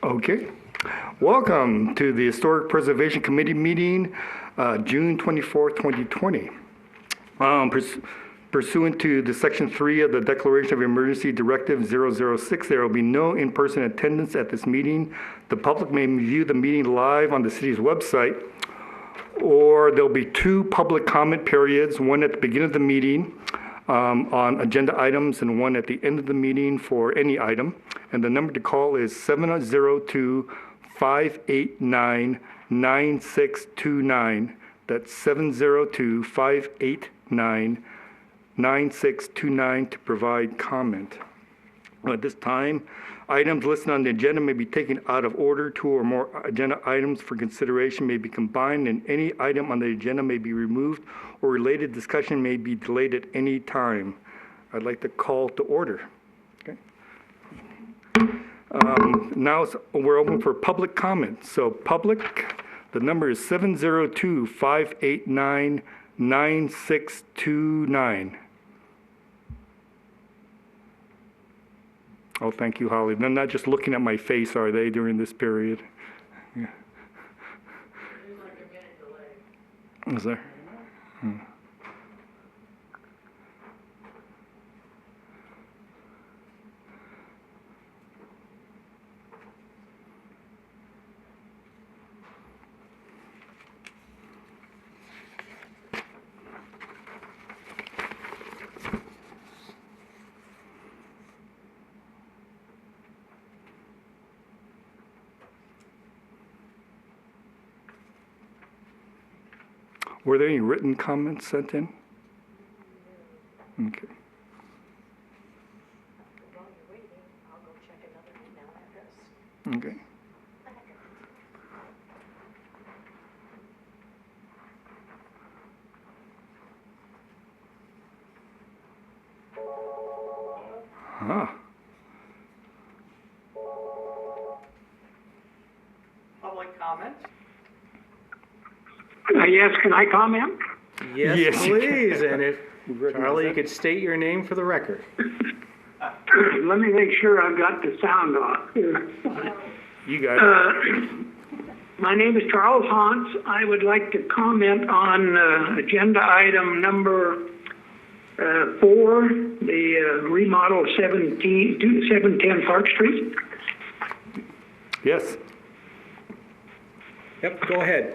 Okay. Welcome to the Historic Preservation Committee meeting, June 24th, 2020. Pursuant to the Section 3 of the Declaration of Emergency Directive 006, there will be no in-person attendance at this meeting. The public may view the meeting live on the city's website, or there'll be 2 public comment periods, one at the beginning of the meeting on agenda items and one at the end of the meeting for any item. And the number to call is 702-589-9629. That's 702-589-9629 to provide comment. At this time, items listed on the agenda may be taken out of order. 2 or more agenda items for consideration may be combined, and any item on the agenda may be removed, or related discussion may be delayed at any time. I'd like to call to order. Okay. Now we're open for public comment. So public, the number is 702-589-9629. Oh, thank you, Holly. They're not just looking at my face, are they, during this period? Yeah. There's like a minute delay. Is there? Were there any written comments sent in? Okay. While you're waiting, I'll go check another email address. Okay. Huh. Public comment? Yes, can I comment? Yes, Yes, you please. And if, recognize Charlie, you that. could state your name for the record. Let me make sure I've got the sound off here. You got it. My name is Charles Hantz. I would like to comment on agenda item number 4, the remodel 710 Park Street. Yes. Yep, go ahead.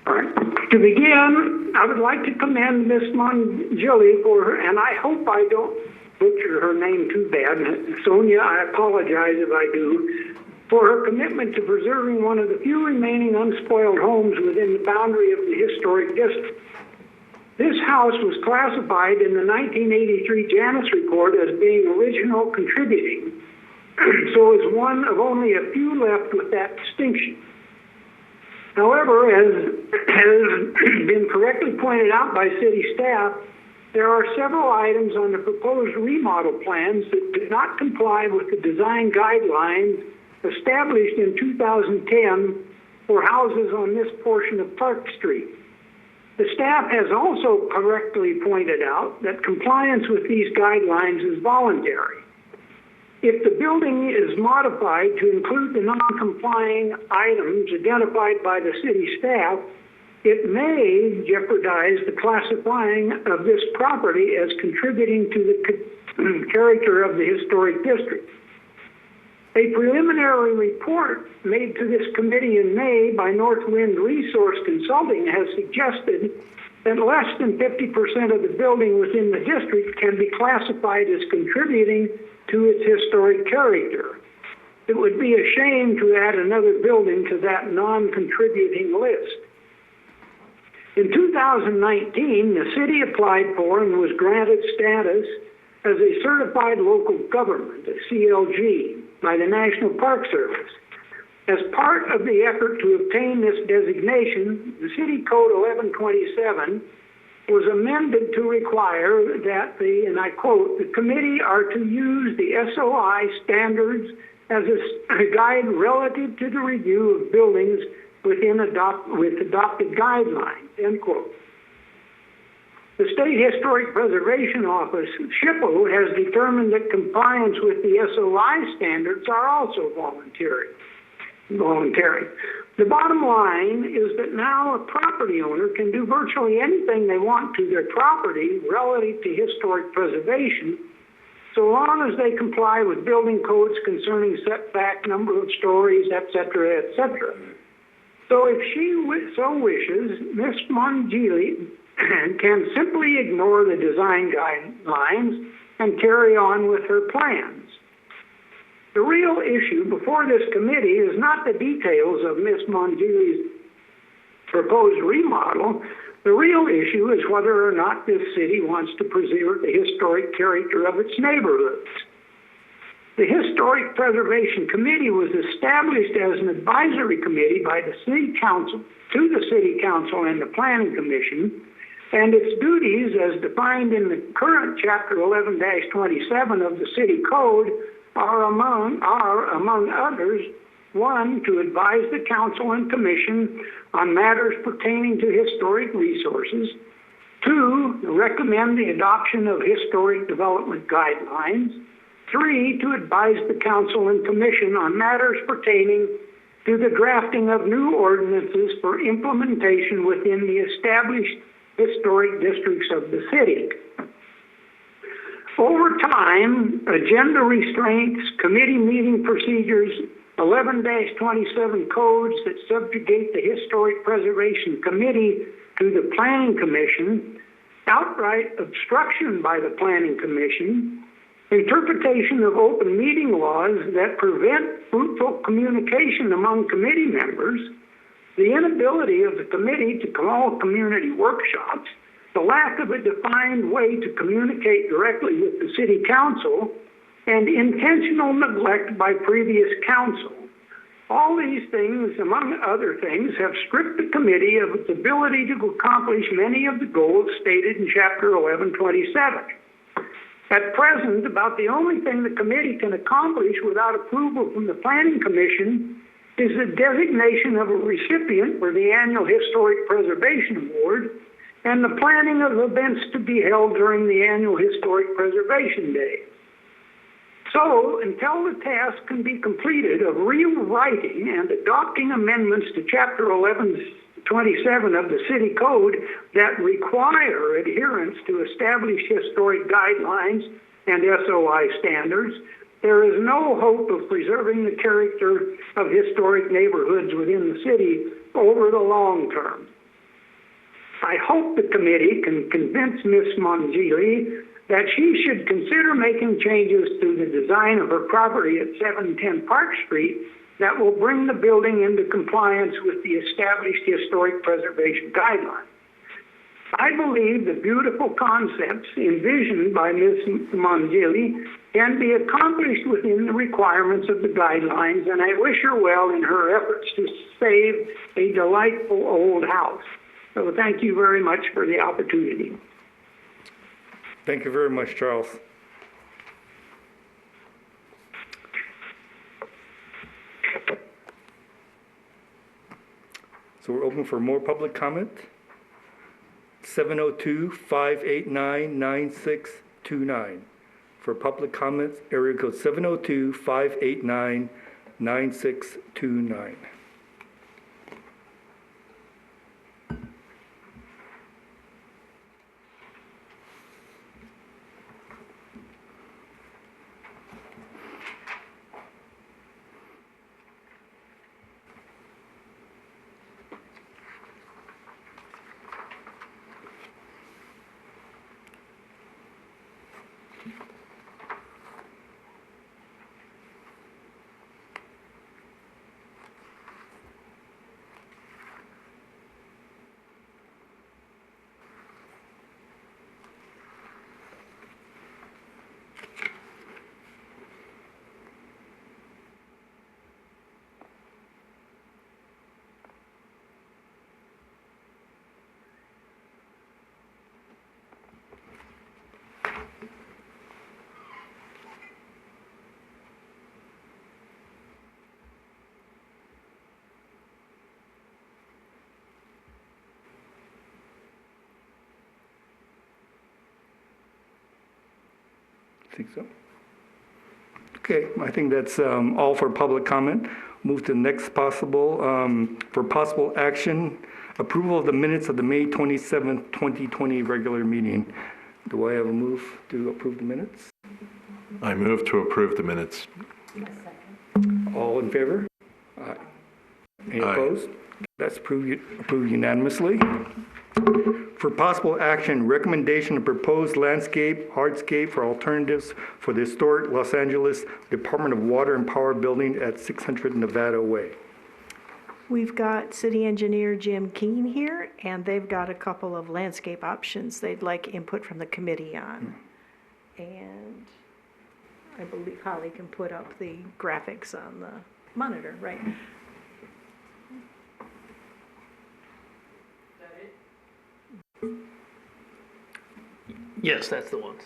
All right. To begin, I would like to commend Miss Mongilli for her, and I hope I don't butcher her name too bad. Sonia, I apologize if I do, for her commitment to preserving one of the few remaining unspoiled homes within the boundary of the historic district. This house was classified in the 1983 Janus report as being original contributing, so is one of only a few left with that distinction. However, as has been correctly pointed out by city staff, there are several items on the proposed remodel plans that do not comply with the design guidelines established in 2010 for houses on this portion of Park Street. The staff has also correctly pointed out that compliance with these guidelines is voluntary. If the building is modified to include the non-complying items identified by the city staff, it may jeopardize the classifying of this property as contributing to the character of the historic district. A preliminary report made to this committee in May by Northwind Resource Consulting has suggested that less than 50% of the building within the district can be classified as contributing to its historic character. It would be a shame to add another building to that non-contributing list. In 2019, the city applied for and was granted status as a certified local government, a CLG, by the National Park Service. As part of the effort to obtain this designation, the City Code 1127 was amended to require that the, and I quote, the committee are to use the SOI standards as a guide relative to the review of buildings with adopted guidelines, end quote. The State Historic Preservation Office, SHPO, has determined that compliance with the SOI standards are also voluntary. The bottom line is that now a property owner can do virtually anything they want to their property relative to historic preservation, so long as they comply with building codes concerning setback, number of stories, etc., etc. So if she so wishes, Ms. Mongili can simply ignore the design guidelines and carry on with her plans. The real issue before this committee is not the details of Ms. Mongili's proposed remodel. The real issue is whether or not this city wants to preserve the historic character of its neighborhoods. The Historic Preservation Committee was established as an advisory committee by the City Council to the City Council and the Planning Commission, and its duties as defined in the current Chapter 11-27 of the City Code are among others, 1, to advise the Council and Commission on matters pertaining to historic resources, 2, recommend the adoption of historic development guidelines, 3, to advise the Council and Commission on matters pertaining to the drafting of new ordinances for implementation within the established historic districts of the city. Over time, agenda restraints, committee meeting procedures, 11-27 codes that subjugate the Historic Preservation Committee to the Planning Commission, outright obstruction by the Planning Commission, interpretation of open meeting laws that prevent fruitful communication among committee members, the inability of the committee to call community workshops, the lack of a defined way to communicate directly with the City Council, and intentional neglect by previous council. All these things, among other things, have stripped the committee of its ability to accomplish many of the goals stated in Chapter 11-27. At present, about the only thing the committee can accomplish without approval from the Planning Commission is the designation of a recipient for the annual Historic Preservation Award and the planning of events to be held during the annual Historic Preservation Day. So, until the task can be completed of rewriting and adopting amendments to Chapter 11-27 of the City Code that require adherence to established historic guidelines and SOI standards, there is no hope of preserving the character of historic neighborhoods within the city over the long term. I hope the committee can convince Ms. Mongili that she should consider making changes to the design of her property at 710 Park Street that will bring the building into compliance with the established historic preservation guidelines. I believe the beautiful concepts envisioned by Ms. Mongili can be accomplished within the requirements of the guidelines, and I wish her well in her efforts to save a delightful old house. So thank you very much for the opportunity. Thank you very much, Charles. So we're open for more public comment. 702-589-9629. For public comments, area code 702-589-9629. think so. Okay, I think that's all for public comment. Move to the next possible, for possible action, approval of the minutes of the May 27th, 2020 regular meeting. Do I have a move to approve the minutes? I move to approve the minutes. All in favor? Aye. Any Aye. opposed? That's approved unanimously. For possible action, recommendation of proposed landscape, hardscape for alternatives for the historic Los Angeles Department of Water and Power building at 600 Nevada Way. We've got city engineer Jim Keene here, and they've got a couple of landscape options they'd like input from the committee on. And I believe Holly can put up the graphics on the monitor, right? Yes, that's the ones.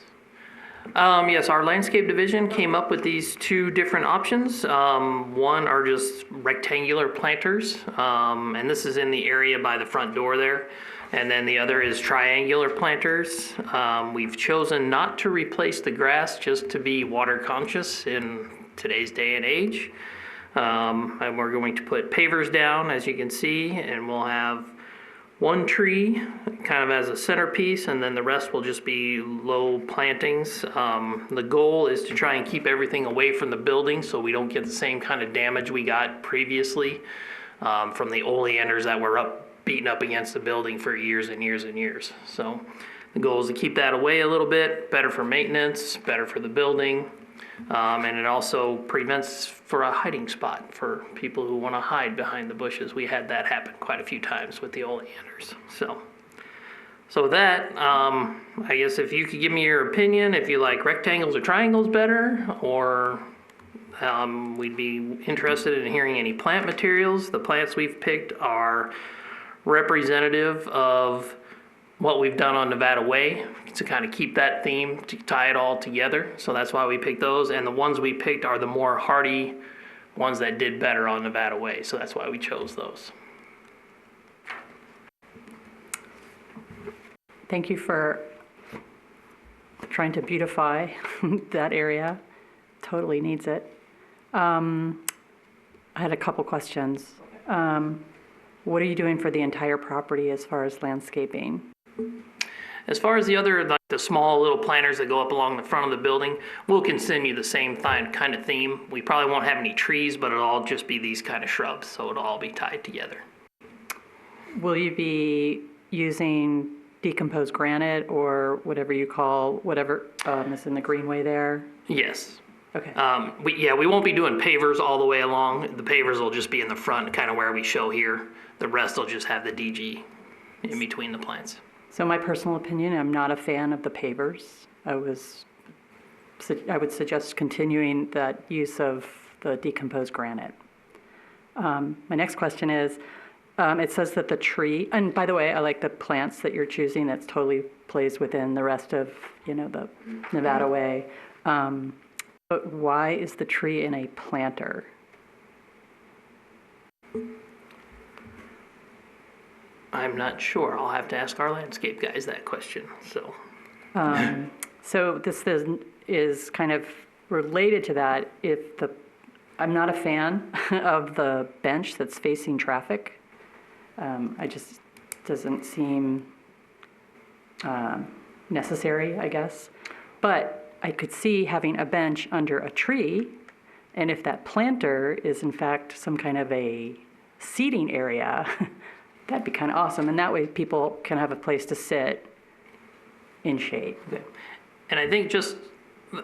Yes, our landscape division came up with these two different options. One are just rectangular planters, and this is in the area by the front door there. And then the other is triangular planters. We've chosen not to replace the grass just to be water conscious in today's day and age. And we're going to put pavers down, as you can see, and we'll have one tree kind of as a centerpiece, and then the rest will just be low plantings. The goal is to try and keep everything away from the building so we don't get the same kind of damage we got previously from the oleanders that were beaten up against the building for years and years and years. So the goal is to keep that away a little bit, better for maintenance, better for the building. And it also prevents for a hiding spot for people who want to hide behind the bushes. We had that happen quite a few times with the oleanders. So with that, I guess if you could give me your opinion, if you like rectangles or triangles better, or we'd be interested in hearing any plant materials. The plants we've picked are representative of what we've done on Nevada Way to kind of keep that theme, to tie it all together. So that's why we picked those. And the ones we picked are the more hardy ones that did better on Nevada Way. So that's why we chose those. Thank you for trying to beautify that area. Totally needs it. I had a couple questions. What are you doing for the entire property as far as landscaping? As far as the other, like the small little planters that go up along the front of the building, we'll continue the same kind of theme. We probably won't have any trees, but it'll all just be these kind of shrubs, so it'll all be tied together. Will you be using decomposed granite or whatever you call, whatever is in the greenway there? Yes. Okay. We won't be doing pavers all the way along. The pavers will just be in the front, kind of where we show here. The rest will just have the DG in between the plants. So my personal opinion, I'm not a fan of the pavers. I would suggest continuing that use of the decomposed granite. My next question is, it says that the tree, and by the way, I like the plants that you're choosing. That's totally plays within the rest of, the Nevada Way. But why is the tree in a planter? I'm not sure. I'll have to ask our landscape guys that question. So So this is kind of related to that. I'm not a fan of the bench that's facing traffic. I just doesn't seem necessary, I guess. But I could see having a bench under a tree, and if that planter is in fact some kind of a seating area, that'd be kind of awesome. And that way people can have a place to sit in shade. And I think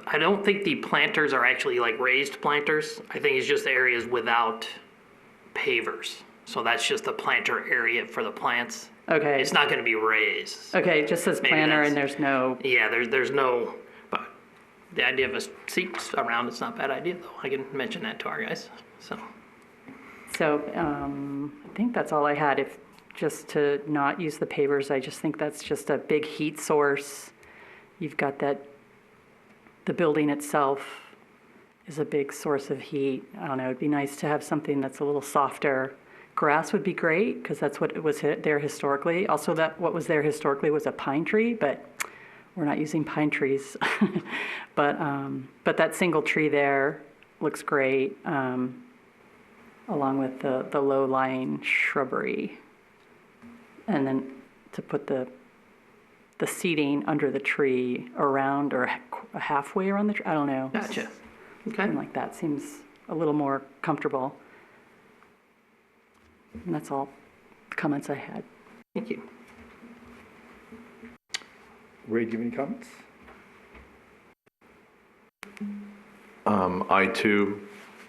I don't think the planters are actually like raised planters. I think it's just areas without pavers. So that's just the planter area for the plants. Okay. It's not going to be raised. Okay, it just says Maybe planter that's- and there's no, Yeah, there's no, but the idea of a seat around, it's not a bad idea though. I can mention that to our guys, so. I think that's all I had. If just to not use the pavers, I just think that's just a big heat source. You've got the building itself is a big source of heat. I don't know, it'd be nice to have something that's a little softer. Grass would be great, because that's what was there historically. Also, what was there historically was a pine tree, but we're not using pine trees. But that single tree there looks great, along with the low-lying shrubbery. And then to put the seating under the tree around or halfway around the tree, I don't know. Gotcha. Okay. Something like that seems a little more comfortable. And that's all the comments I had. Thank you. Ray, do you have any comments? I too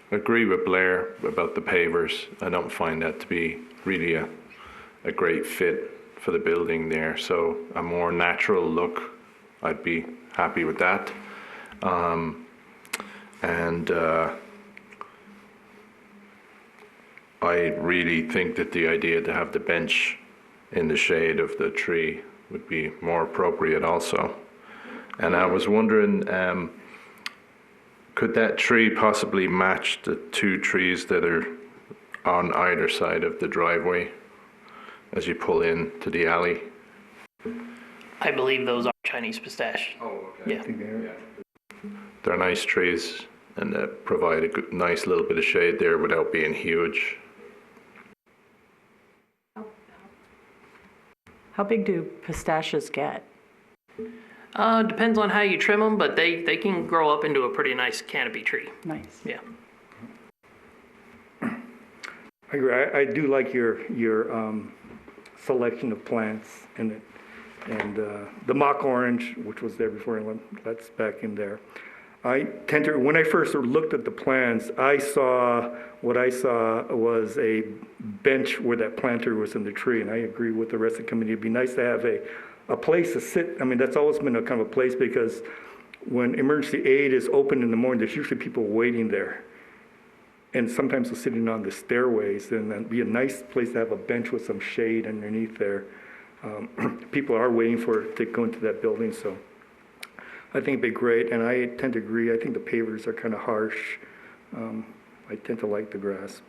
agree with Blair about the pavers. I don't find that to be really a great fit for the building there. So a more natural look, I'd be happy with that. I really think that the idea to have the bench in the shade of the tree would be more appropriate also. And I was wondering, could that tree possibly match the two trees that are on either side of the driveway as you pull in to the alley? I believe those are Chinese pistache. Oh, okay. Yeah. I think they're- They're nice trees and provide a good, nice little bit of shade there without being huge. How big do pistachios get? Depends on how you trim them, but they can grow up into a pretty nice canopy tree. Nice. Yeah. I agree. I do like your selection of plants and the mock orange, which was there before, and that's back in there. I tend to, when I first looked at the plans, what I saw was a bench where that planter was in the tree, and I agree with the rest of the committee. It'd be nice to have a place to sit. I mean, that's always been a kind of a place, because when emergency aid is open in the morning, there's usually people waiting there. And sometimes they're sitting on the stairways, and it'd be a nice place to have a bench with some shade underneath there. People are waiting to go into that building, so I think it'd be great. And I tend to agree. I think the pavers are kind of harsh. I tend to like the grass,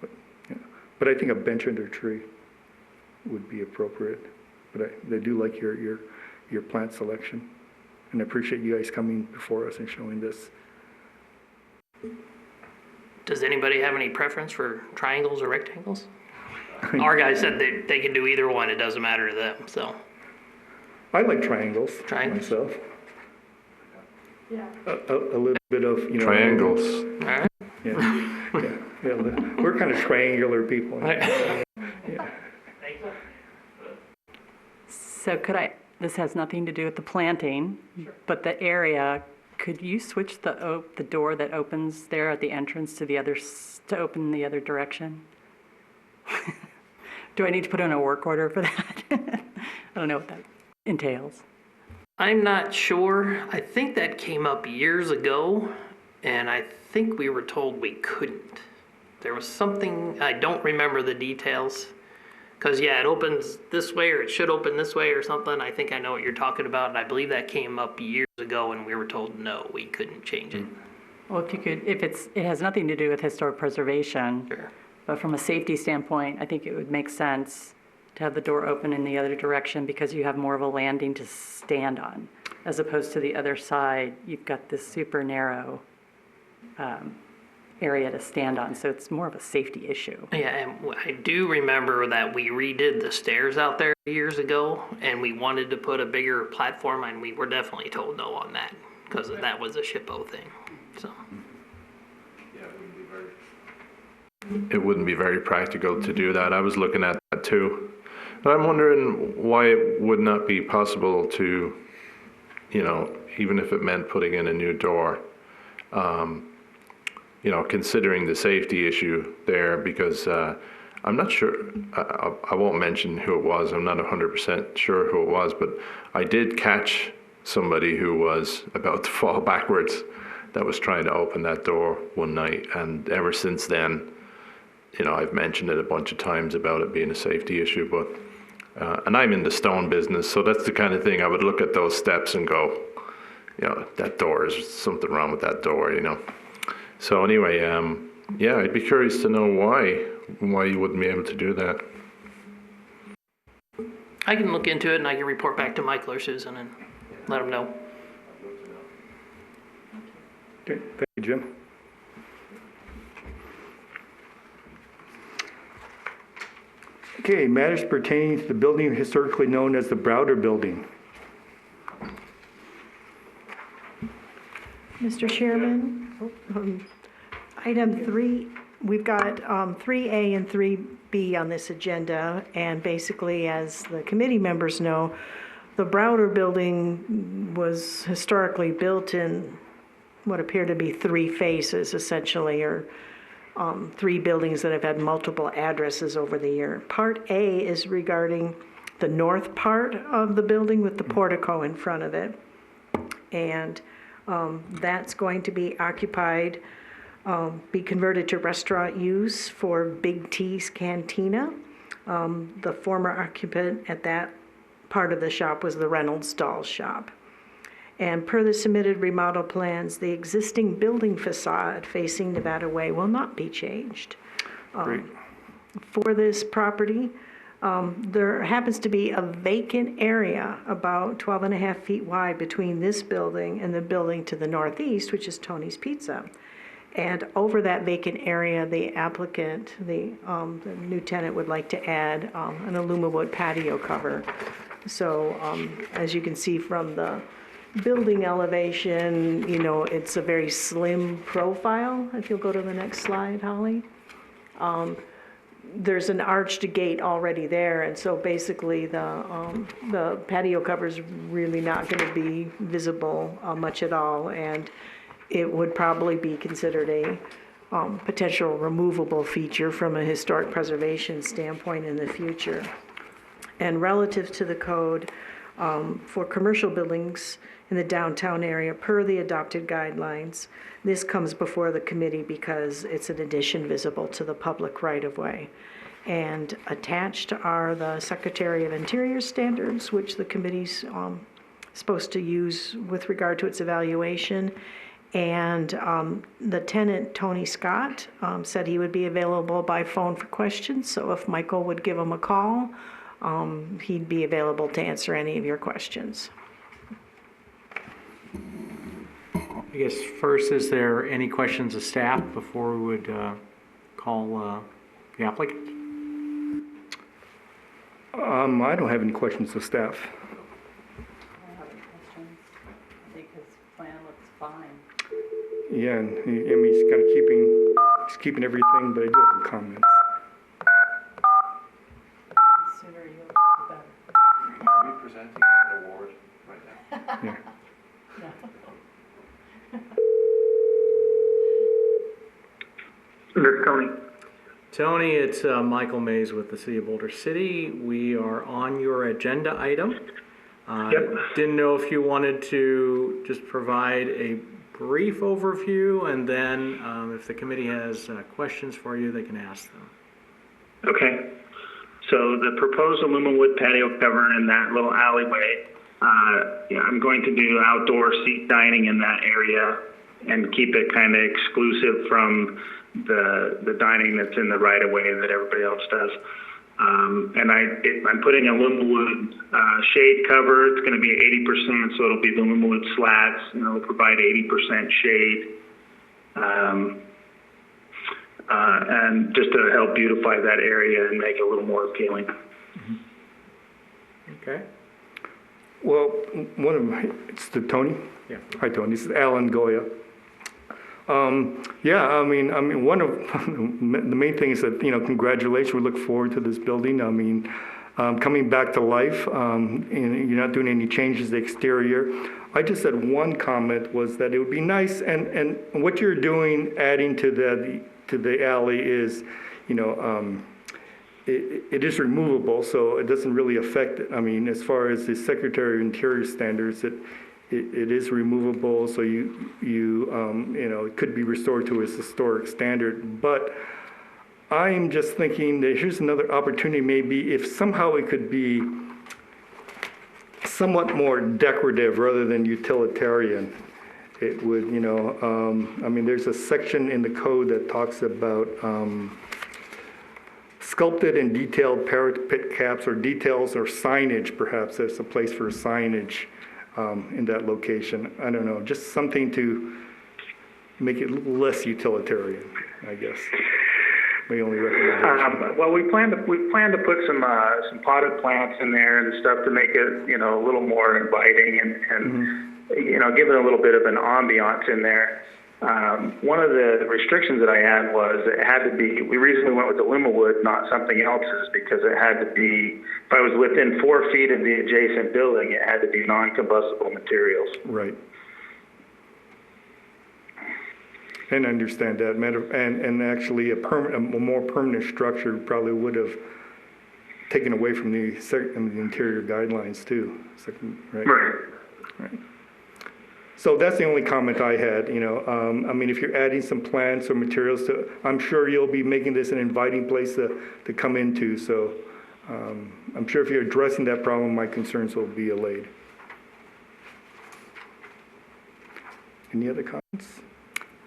but I think a bench under a tree would be appropriate. But I do like your plant selection, and I appreciate you guys coming before us and showing this. Does anybody have any preference for triangles or rectangles? Our guy said they can do either one. It doesn't matter to them. So I like triangles. Triangles? Myself. Yeah. A little bit of Triangles. all right. Yeah. We're kind of triangular people. So this has nothing to do with the planting, but the area, could you switch the door that opens there at the entrance to to open the other direction? Do I need to put in a work order for that? I don't know what that entails. I'm not sure. I think that came up years ago, and I think we were told we couldn't. There was something, I don't remember the details. Because, yeah, it opens this way, or it should open this way or something. I think I know what you're talking about, and I believe that came up years ago, and we were told no, we couldn't change it. Well, if it has nothing to do with historic preservation, Sure. but from a safety standpoint, I think it would make sense to have the door open in the other direction, because you have more of a landing to stand on, as opposed to the other side, you've got this super narrow area to stand on, so it's more of a safety issue. Yeah, and I do remember that we redid the stairs out there years ago, and we wanted to put a bigger platform, and we were definitely told no on that, because that was a SHPO thing, so. It wouldn't be very practical to do that. I was looking at that too. But I'm wondering why it would not be possible to, even if it meant putting in a new door, considering the safety issue there, because I'm not sure, I won't mention who it was. I'm not 100% sure who it was, but I did catch somebody who was about to fall backwards that was trying to open that door one night. And ever since then, I've mentioned it a bunch of times about it being a safety issue, but, and I'm in the stone business, so that's the kind of thing I would look at those steps and go, that door, is something wrong with that door, So anyway, I'd be curious to know why you wouldn't be able to do that. I can look into it, and I can report back to Michael or Susan and let them know. Okay, thank you, Jim. Okay, matters pertaining to the building historically known as the Boulder Building. Mr. Chairman, item 3, we've got 3A and 3B on this agenda, and basically, as the committee members know, the Browder Building was historically built in what appear to be 3 phases, essentially, or 3 buildings that have had multiple addresses over the year. Part A is regarding the north part of the building with the portico in front of it, and that's going to be occupied, be converted to restaurant use for Big T's Cantina. The former occupant at that part of the shop was the Reynolds Doll Shop. And per the submitted remodel plans, the existing building facade facing Nevada Way will not be changed. Great. For this property, there happens to be a vacant area about 12 and a half feet wide between this building and the building to the northeast, which is Tony's Pizza. And over that vacant area, the applicant, the new tenant would like to add an aluminum patio cover. So as you can see from the building elevation, you know, it's a very slim profile. If you'll go to the next slide, Holly. There's an arched gate already there, and so basically the patio cover's really not going to be visible much at all, and it would probably be considered a potential removable feature from a historic preservation standpoint in the future. And relative to the code, for commercial buildings in the downtown area, per the adopted guidelines, this comes before the committee because it's an addition visible to the public right-of-way. And attached are the Secretary of Interior standards, which the committee's supposed to use with regard to its evaluation. And the tenant, Tony Scott, said he would be available by phone for questions. So if Michael would give him a call, he'd be available to answer any of your questions. I guess first, is there any questions of staff before we would call the applicant? I don't have any questions of staff. I don't have any questions. I think his plan looks fine. Yeah, and I mean, he's kind of keeping everything, but he does have comments. The sooner you leave, the better. Are we presenting an award right now? Yeah. This is Tony. Tony, it's Michael Mays with the City of Boulder City. We are on your agenda item. Yep. Didn't know if you wanted to just provide a brief overview, and then if the committee has questions for you, they can ask them. Okay. So the proposed aluminum wood patio cover in that little alleyway, I'm going to do outdoor seat dining in that area and keep it kind of exclusive from the dining that's in the right of way that everybody else does. And I'm putting aluminum wood shade cover. It's going to be 80%, so it'll be the aluminum wood slats, and it'll provide 80% shade. And just to help beautify that area and make it a little more appealing. Okay. Well, it's the Tony? Yeah. Hi, Tony. This is Alan Goya. Yeah, I mean, one of the main things that, congratulations. We look forward to this building. I mean, coming back to life, and you're not doing any changes to the exterior. I just had one comment was that it would be nice, and what you're doing, adding to the alley is, it is removable, so it doesn't really affect it. I mean, as far as the Secretary of Interior standards, it is removable, so it could be restored to its historic standard. But I'm just thinking that here's another opportunity, maybe if somehow it could be somewhat more decorative rather than utilitarian. It would, I mean, there's a section in the code that talks about sculpted and detailed parapet caps or details or signage, perhaps. There's a place for signage in that location. I don't know, just something to make it less utilitarian, I guess. My only recommendation. Well, we plan to put some potted plants in there and stuff to make it, you know, a little more inviting and you know, give it a little bit of an ambiance in there. One of the restrictions that I had was it had to be, we recently went with the Luma wood, not something else's, because it had to be, if I was within 4 feet of the adjacent building, it had to be non-combustible materials. Right. And understand that. And actually a more permanent structure probably would have taken away from the interior guidelines too. Right? Right. So that's the only comment I had, you know. I mean, if you're adding some plants or materials to, I'm sure you'll be making this an inviting place to come into. So I'm sure if you're addressing that problem, my concerns will be allayed. Any other comments?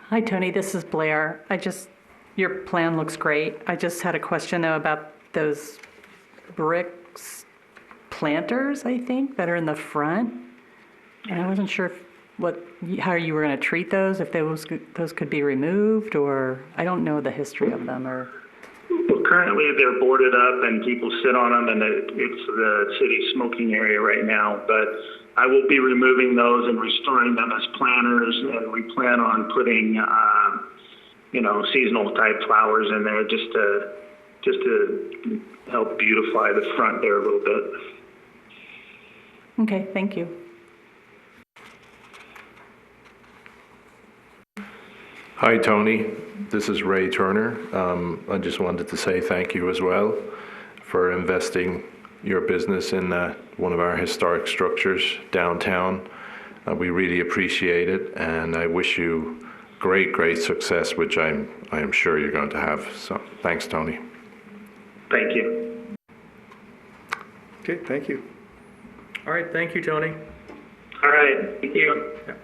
Hi, Tony, this is Blair. Your plan looks great. I just had a question though about those bricks planters, I think, that are in the front. And I wasn't sure how you were going to treat those, if those could be removed, or I don't know the history of them. Or Well, currently they're boarded up and people sit on them, and it's the city smoking area right now. But I will be removing those and restoring them as planters, and we plan on putting, you know, seasonal type flowers in there just to help beautify the front there a little bit. Okay, thank you. Hi, Tony. This is Ray Turner. I just wanted to say thank you as well for investing your business in one of our historic structures downtown. We really appreciate it, and I wish you great success, which I am sure you're going to have. So thanks, Tony. Thank you. Okay, thank you. All right, thank you, Tony. All right, thank you. Yeah.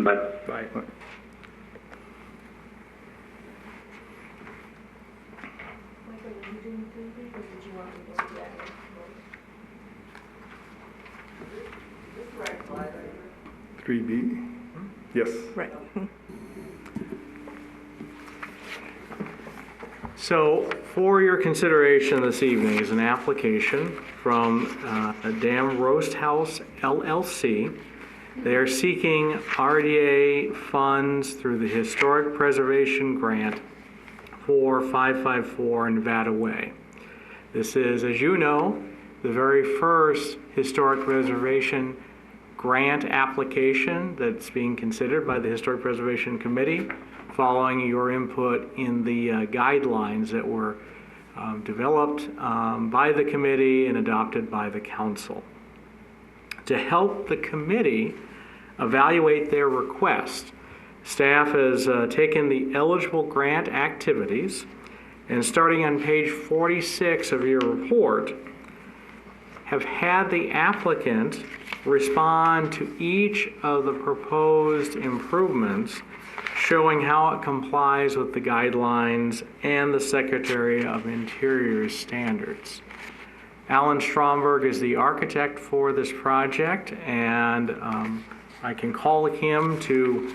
Bye. Bye. Bye. 3B? Yes. Right. So for your consideration this evening is an application from Dam Roast House LLC. They are seeking RDA funds through the Historic Preservation Grant for 554 Nevada Way. This is, as you know, the very first historic preservation grant application that's being considered by the Historic Preservation Committee, following your input in the guidelines that were developed by the committee and adopted by the council. To help the committee evaluate their request, staff has taken the eligible grant activities, and starting on page 46 of your report, have had the applicant respond to each of the proposed improvements, showing how it complies with the guidelines and the Secretary of Interior's standards. Alan Stromberg is the architect for this project, and I can call him to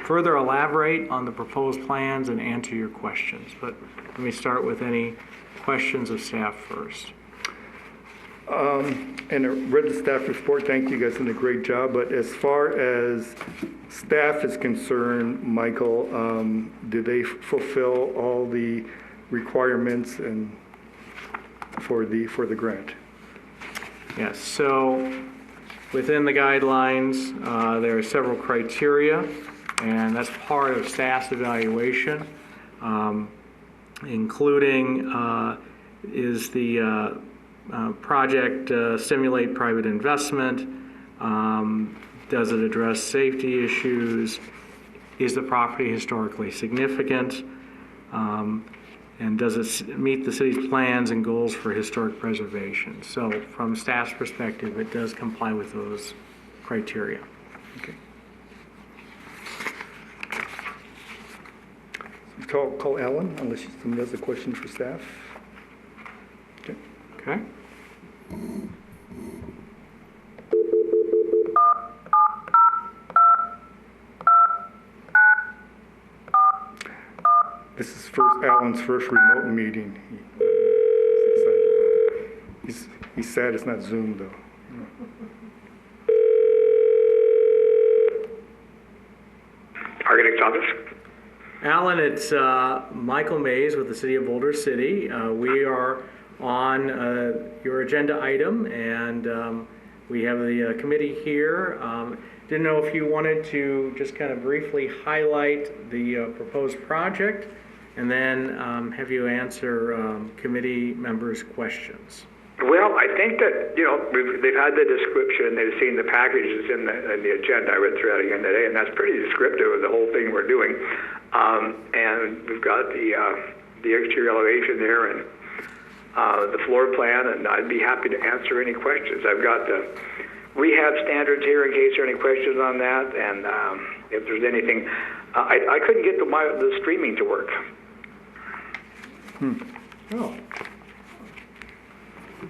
further elaborate on the proposed plans and answer your questions. But let me start with any questions of staff first. And I read the staff report. Thank you, guys did a great job. But as far as staff is concerned, Michael, do they fulfill all the requirements and for the grant? Yes, so within the guidelines, there are several criteria, and that's part of staff's evaluation, including is the project stimulate private investment? Does it address safety issues? Is the property historically significant? And does it meet the city's plans and goals for historic preservation? So from staff's perspective, it does comply with those criteria. Okay. Call Ellen, unless somebody has a question for staff. Okay. Okay. Alan's first remote meeting. He's sad it's not Zoom, though. Architect's office. Alan, it's Michael Mays with the City of Boulder City. We are on your agenda item, and we have the committee here. Didn't know if you wanted to just kind of briefly highlight the proposed project, and then have you answer committee members' questions. Well, I think that, they've had the description, they've seen the packages in the agenda. I read through that again today, and that's pretty descriptive of the whole thing we're doing. And we've got the exterior elevation there and the floor plan, and I'd be happy to answer any questions. I've got the rehab standards here in case there are any questions on that, and if there's anything. I couldn't get the streaming to work. Oh.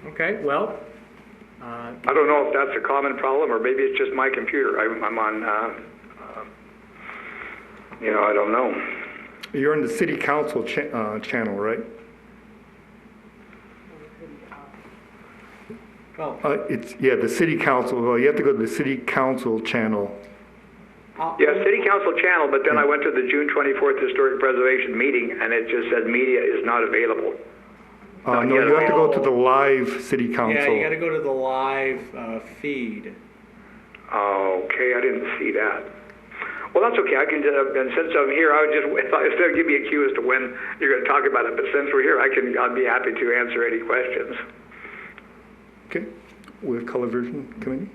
Okay, well. I don't know if that's a common problem or maybe it's just my computer. I'm on, I don't know. You're on the city council channel, right? Oh. The city council. Well, you have to go to the city council channel. Yeah, city council channel, but then I went to the June 24th historic preservation meeting and it just said media is not available. No, you have to go to the live city council. Yeah, you got to go to the live feed. Okay, I didn't see that. Well, that's okay. I can, and since I'm here, I would just, instead of give me a cue as to when you're going to talk about it, but since we're here, I'd be happy to answer any questions. Okay, with color version committee.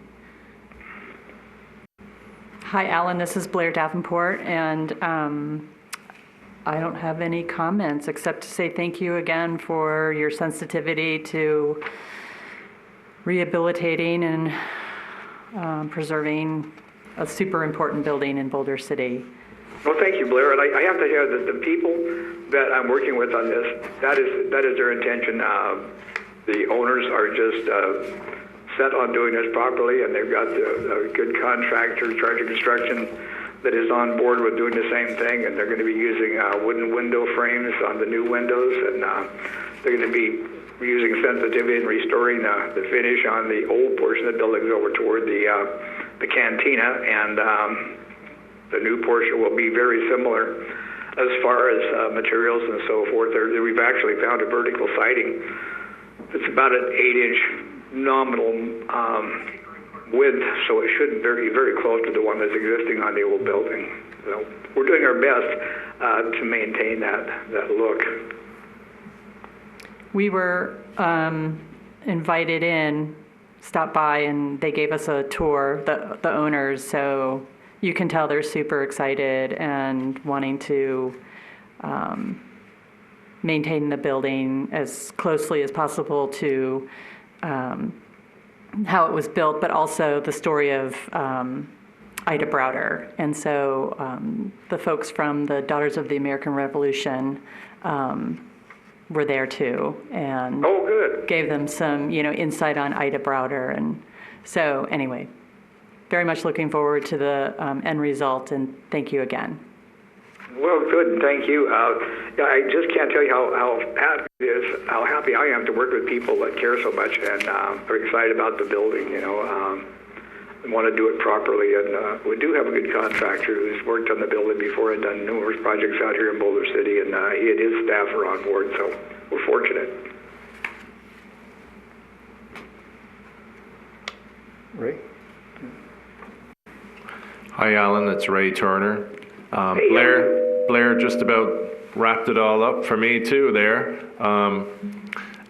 Hi, Alan. This is Blair Davenport, and I don't have any comments except to say thank you again for your sensitivity to rehabilitating and preserving a super important building in Boulder City. Well, thank you, Blair. And I have to hear that the people that I'm working with on this, that is their intention. The owners are just set on doing this properly, and they've got a good contractor, Charger Construction, that is on board with doing the same thing, and they're going to be using wooden window frames on the new windows, and they're going to be using sensitivity and restoring the finish on the old portion of the buildings over toward the cantina, and the new portion will be very similar as far as materials and so forth. We've actually found a vertical siding. It's about an 8-inch nominal width, so it should be very, very close to the one that's existing on the old building. So we're doing our best to maintain that look. We were invited in, stopped by, and they gave us a tour, the owners, so you can tell they're super excited and wanting to maintain the building as closely as possible to how it was built, but also the story of Ida Browder. And so the folks from the Daughters of the American Revolution were there too, and gave them some, insight on Ida Browder. And so anyway, very much looking forward to the end result, and thank you again. Well, good, thank you. I just can't tell you how happy I am to work with people that care so much and are excited about the building, and want to do it properly. And we do have a good contractor who's worked on the building before and done numerous projects out here in Boulder City, and he and his staff are on board, so we're fortunate. Ray? Hi, Alan. It's Ray Turner. Hey, Blair just about wrapped it all up for me too there.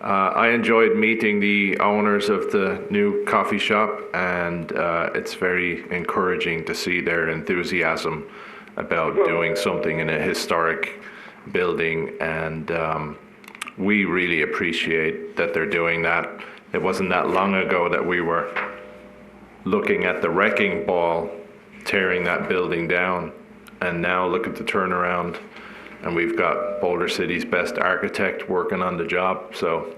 I enjoyed meeting the owners of the new coffee shop, and it's very encouraging to see their enthusiasm about doing something in a historic building, and we really appreciate that they're doing that. It wasn't that long ago that we were looking at the wrecking ball tearing that building down, and now look at the turnaround, and we've got Boulder City's best architect working on the job, so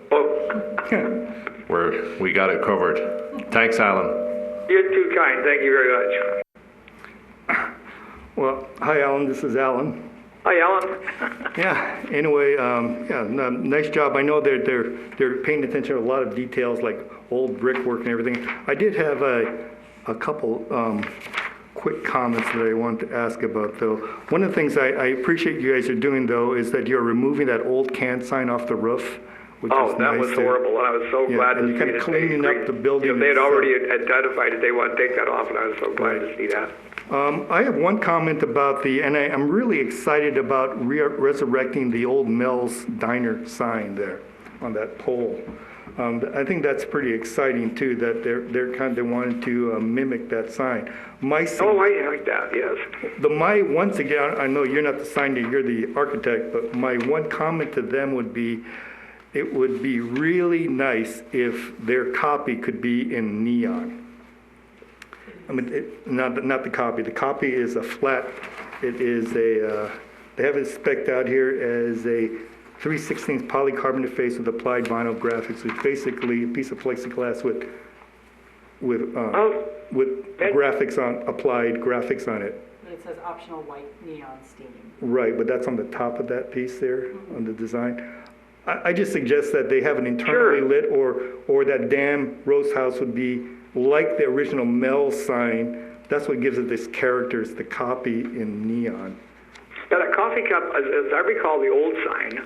we got it covered. Thanks, Alan. You're too kind. Thank you very much. Well, hi, Alan. This is Alan. Hi, Alan. Yeah, anyway, nice job. I know they're paying attention to a lot of details like old brickwork and everything. I did have a couple quick comments that I wanted to ask about, though. One of the things I appreciate you guys are doing, though, is that you're removing that old can sign off the roof, which Oh, is that nice. was horrible, and I was so Yeah, glad and to you're see kinda that cleaning up the building They had itself. already identified that they want to take that off, and I was so glad to see that. I have one comment about I'm really excited about resurrecting the old Mel's Diner sign there on that pole. I think that's pretty exciting too, that they wanted to mimic that sign. Oh, I like that, yes. Once again, I know you're not the sign, you're the architect, but my one comment to them would be, it would be really nice if their copy could be in neon. I mean, not the copy. The copy is a flat, it is they have it spec'd out here as a 3/16 polycarbonate face with applied vinyl graphics. It's basically a piece of plexiglass with applied graphics on it. But it says optional white neon steam. Right, but that's on the top of that piece there, on the design. I just suggest that they have an internally lit, or that damn roast house would be like the original Mel's sign. That's what gives it this character, is the copy in neon. Yeah, that coffee cup, as I recall the old sign,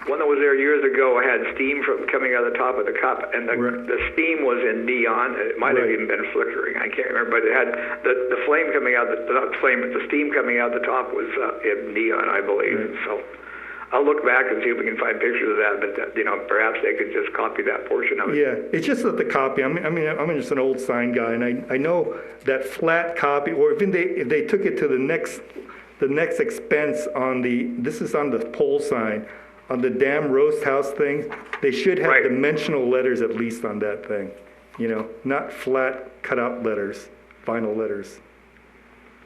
one that was there years ago, had steam coming out of the top of the cup, and the steam was in neon. It might have even been flickering, I can't remember, but it had the flame coming out, not flame, but the steam coming out the top was in neon, I believe. Right. So I'll look back and see if we can find pictures of that, but perhaps they could just copy that portion of it. Yeah, it's just that the copy, I'm just an old sign guy, and I know that flat copy, or even if they took it to the next expense on this is on the pole sign, on the damn roast house thing, they should have dimensional letters at least on that thing, not flat cutout letters, vinyl letters.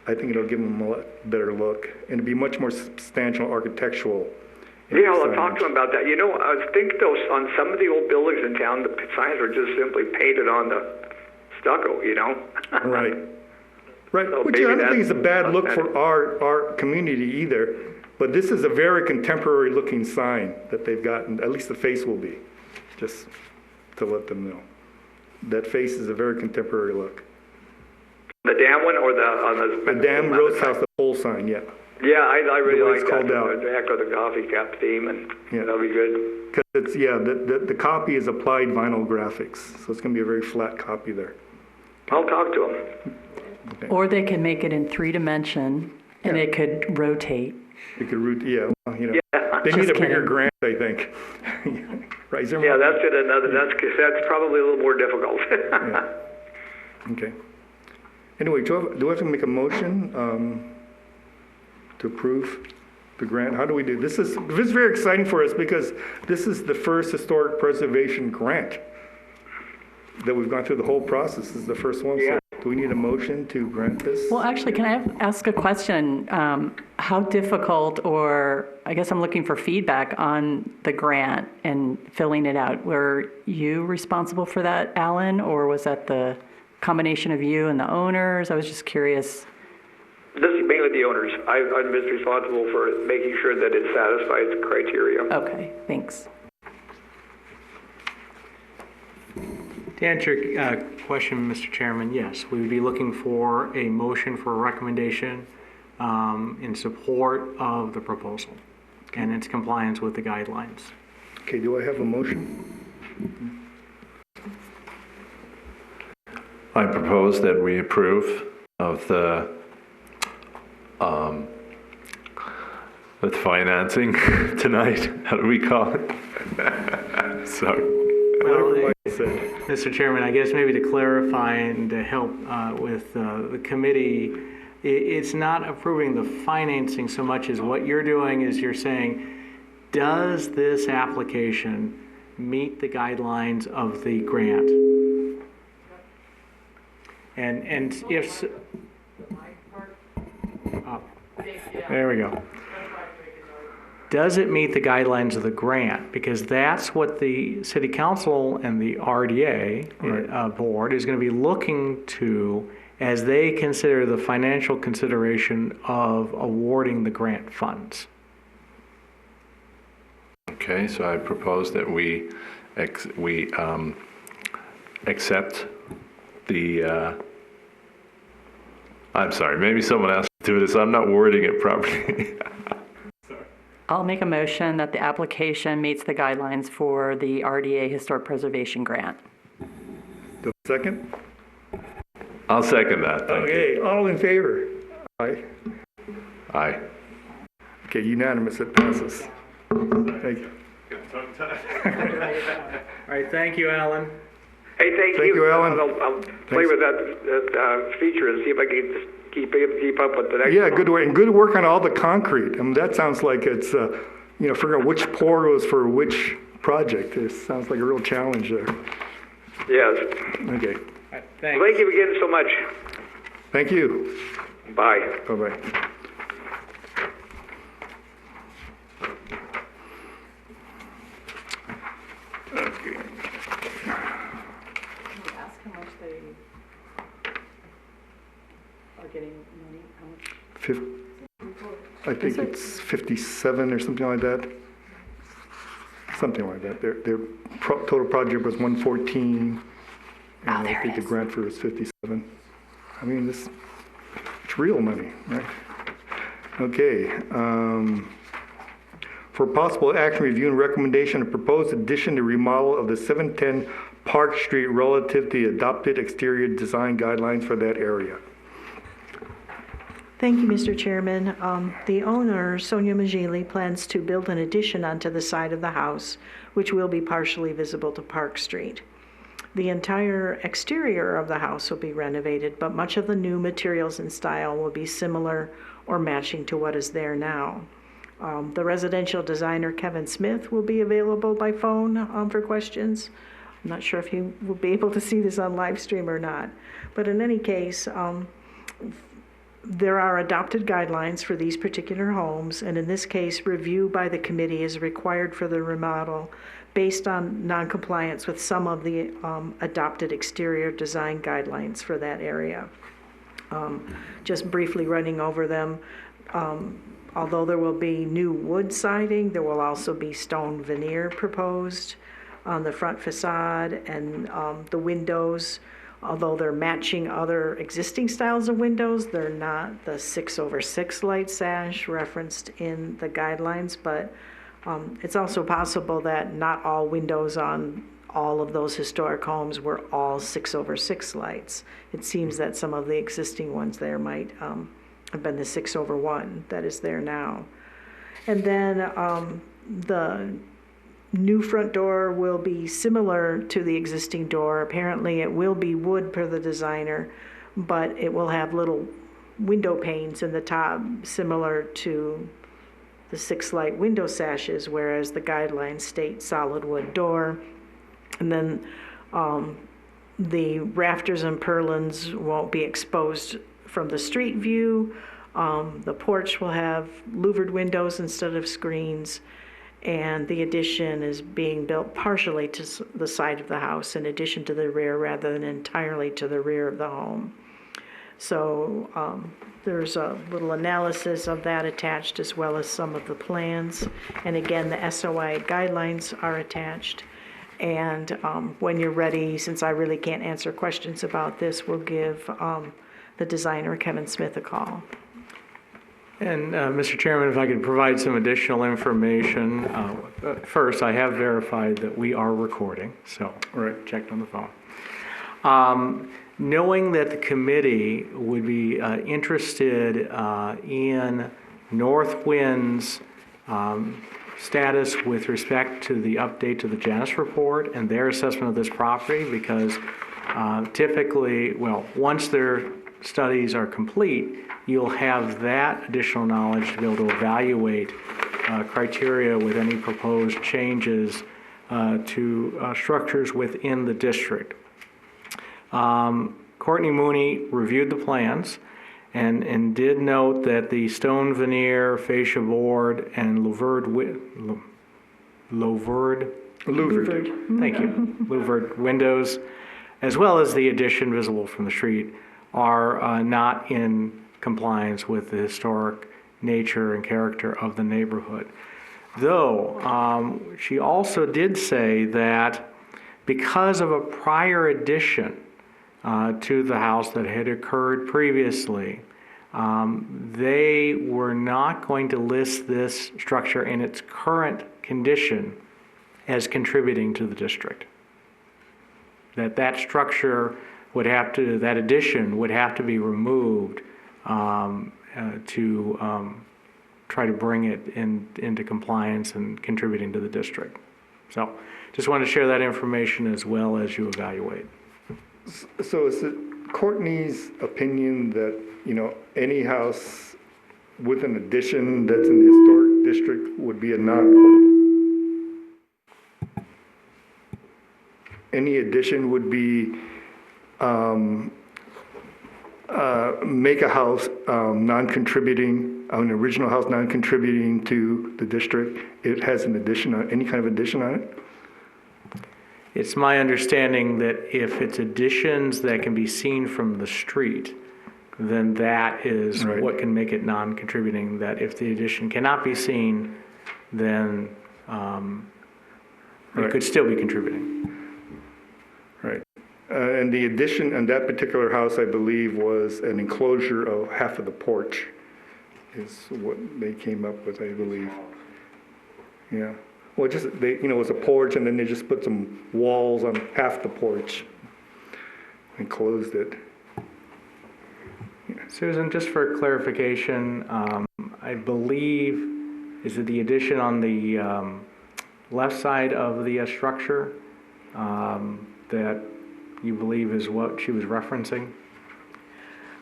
I think it'll give them a lot better look, and it'd be much more substantial architectural. Yeah, I'll talk to them about that. I think on some of the old buildings in town, the signs were just simply painted on the stucco, Right. So Which I don't think is a bad look for our community either, but this is a very contemporary looking sign that they've gotten, at least the face will be, just to let them know. That face is a very contemporary look. The dam one or the dam roast house, the pole sign, yeah. Yeah, I really way like it's that. called out. The heck of the coffee cup theme, and that'll be good. Because it's, the copy is applied vinyl graphics, so it's going to be a very flat copy there. I'll talk to them. Okay. Or they can make it in 3-dimension and it could rotate. You could root, they need Just a bigger kidding. grant, I think. Right? Is there Yeah, more? that's it. That's probably a little more difficult. Yeah. Okay. Anyway, do I have to make a motion to approve the grant? How do we do this? This is very exciting for us because this is the first historic preservation grant that we've gone through the whole process. This is the first one. Yeah. So do we need a motion to grant this? Well, actually, can I ask a question? How difficult, or I guess I'm looking for feedback on the grant and filling it out. Were you responsible for that, Alan, or was that the combination of you and the owners? I was just curious. This is mainly the owners. I'm just responsible for making sure that it satisfies the criteria. Okay, thanks. To answer your question, Mr. Chairman, yes, we would be looking for a motion for a recommendation in support of the proposal and its compliance with the guidelines. Okay, do I have a motion? I propose that we approve of the with financing tonight. How do we call it? Sorry. Well, I said. Mr. Chairman, I guess maybe to clarify and to help with the committee, it's not approving the financing so much as what you're doing is you're saying, does this application meet the guidelines of the grant? And if, there we go. Does it meet the guidelines of the grant? Because that's what the City Council and the RDA board is going to be looking to as they consider the financial consideration of awarding the grant funds. Okay, so I propose that we accept the, I'm sorry, maybe someone else do this. I'm not wording it properly. I'll make a motion that the application meets the guidelines for the RDA Historic Preservation Grant. Do a second? I'll second that. Thank you. Okay, all in favor? Aye. Aye. Okay, unanimous, it passes. Thank you. All right, thank you, Alan. Hey, thank Thank you, Alan. I'll play with that feature and see if I can just keep up with the next Yeah, one. good work, and good work on all the concrete. I mean, that sounds like it's, figuring out which pour was for which project. It sounds like a real challenge there. Yes. Okay, Thanks. Thank you again so much. thank you. Bye. Bye-bye. Okay. Ask how much they are getting money, how much? I think it's 57 or something like that. Something like that. Their total project was 114. And I think the grant for is 57. I mean, it's real money, right? Okay. For possible action, review and recommendation, a proposed addition to remodel of the 710 Park Street relative to the adopted exterior design guidelines for that area. Thank you, Mr. Chairman. The owner, Sonia Majili, plans to build an addition onto the side of the house, which will be partially visible to Park Street. The entire exterior of the house will be renovated, but much of the new materials and style will be similar or matching to what is there now. The residential designer, Kevin Smith, will be available by phone for questions. I'm not sure if you will be able to see this on live stream or not. But in any case, there are adopted guidelines for these particular homes, and in this case, review by the committee is required for the remodel based on noncompliance with some of the adopted exterior design guidelines for that area. Just briefly running over them, although there will be new wood siding, there will also be stone veneer proposed on the front facade, and the windows, although they're matching other existing styles of windows, they're not the 6/6 light sash referenced in the guidelines, but it's also possible that not all windows on all of those historic homes were all 6/6 lights. It seems that some of the existing ones there might have been the 6/1 that is there now. And then the new front door will be similar to the existing door. Apparently it will be wood per the designer, but it will have little window panes in the top similar to the 6 light window sashes, whereas the guidelines state solid wood door. And then the rafters and purlins won't be exposed from the street view. The porch will have louvered windows instead of screens. And the addition is being built partially to the side of the house in addition to the rear rather than entirely to the rear of the home. So there's a little analysis of that attached as well as some of the plans. And again, the SOI guidelines are attached. And when you're ready, since I really can't answer questions about this, we'll give the designer, Kevin Smith, a call. And Mr. Chairman, if I could provide some additional information. First, I have verified that we are recording, so checked on the phone. Knowing that the committee would be interested in Northwind's status with respect to the update to the Janus report and their assessment of this property, because typically, once their studies are complete, you'll have that additional knowledge to be able to evaluate criteria with any proposed changes to structures within the district. Courtney Mooney reviewed the plans and did note that the stone veneer, fascia board, and louvered thank you, louvered windows, as well as the addition visible from the street, are not in compliance with the historic nature and character of the neighborhood. Though, she also did say that because of a prior addition to the house that had occurred previously, they were not going to list this structure in its current condition as contributing to the district. That structure would have to, that addition would have to be removed to try to bring it into compliance and contributing to the district. So just want to share that information as well as you evaluate. So is it Courtney's opinion that, any house with an addition that's in the historic district would be a any addition would be, make a house non-contributing, an original house non-contributing to the district? It has an addition on, any kind of addition on it? It's my understanding that if it's additions that can be seen from the street, then that is Right. what can make it non-contributing. That if the addition cannot be seen, then it Right. could still be contributing. Right. And the addition on that particular house, I believe, was an enclosure of half of the porch, is what they came up with, I believe. Yeah. Well, just, it was a porch, and then they just put some walls on half the porch and closed it. Susan, just for clarification, I believe, is it the addition on the left side of the structure that you believe is what she was referencing?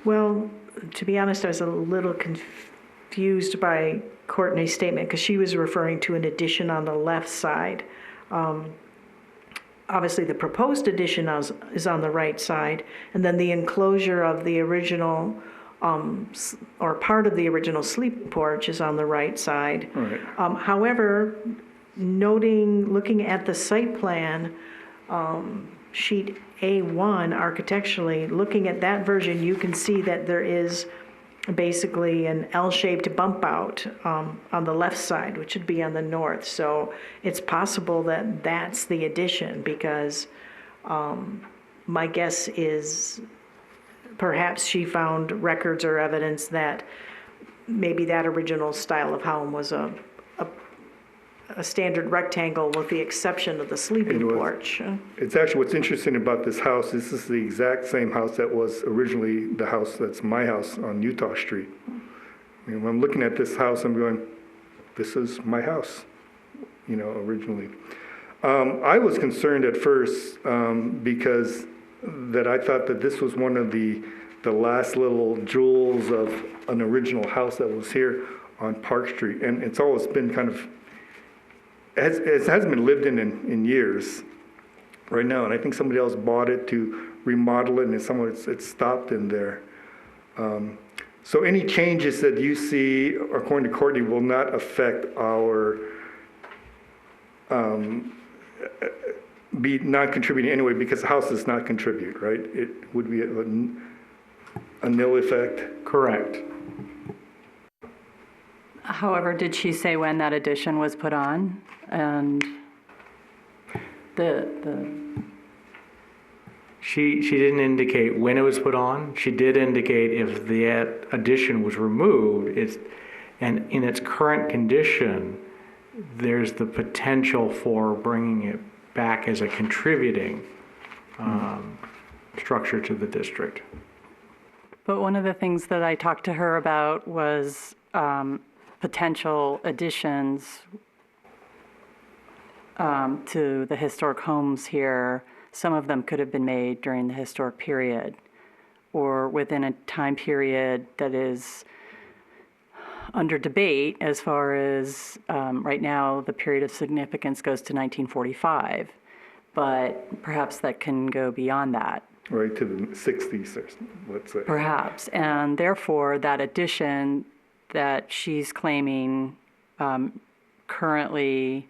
Well, to be honest, I was a little confused by Courtney's statement because she was referring to an addition on the left side. Obviously, the proposed addition is on the right side, and then the enclosure of the original, or part of the original sleeping porch is on the right side. Right. However, looking at the site plan, sheet A1 architecturally, looking at that version, you can see that there is basically an L-shaped bump out on the left side, which would be on the north. So it's possible that that's the addition, because my guess is perhaps she found records or evidence that maybe that original style of home was a standard rectangle with the exception of the sleeping It was. porch. It's actually, what's interesting about this house, this is the exact same house that was originally the house that's my house on Utah Street. When I'm looking at this house, I'm going, this is my house, originally. I was concerned at first because that I thought that this was one of the last little jewels of an original house that was here on Park Street. And it's always been kind of, it hasn't been lived in years right now, and I think somebody else bought it to remodel it, and it's stopped in there. So any changes that you see, according to Courtney, will not affect our be non-contributing anyway, because the house does not contribute, right? It would be a nil effect. Correct. However, did she say when that addition was put on? And She didn't indicate when it was put on. She did indicate if the addition was removed, and in its current condition, there's the potential for bringing it back as a contributing structure to the district. But one of the things that I talked to her about was potential additions to the historic homes here. Some of them could have been made during the historic period or within a time period that is under debate as far as right now the period of significance goes to 1945, but perhaps that can go beyond that. Right to the 60s, or let's say. Perhaps, and therefore that addition that she's claiming currently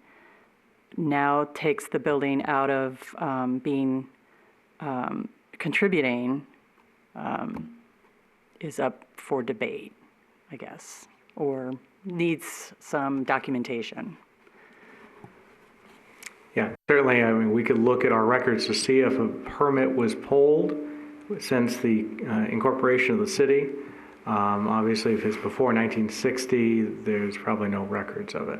now takes the building out of being contributing is up for debate, I guess, or needs some documentation. Yeah, certainly, I mean, we could look at our records to see if a permit was pulled since the incorporation of the city. Obviously, if it's before 1960, there's probably no records of it.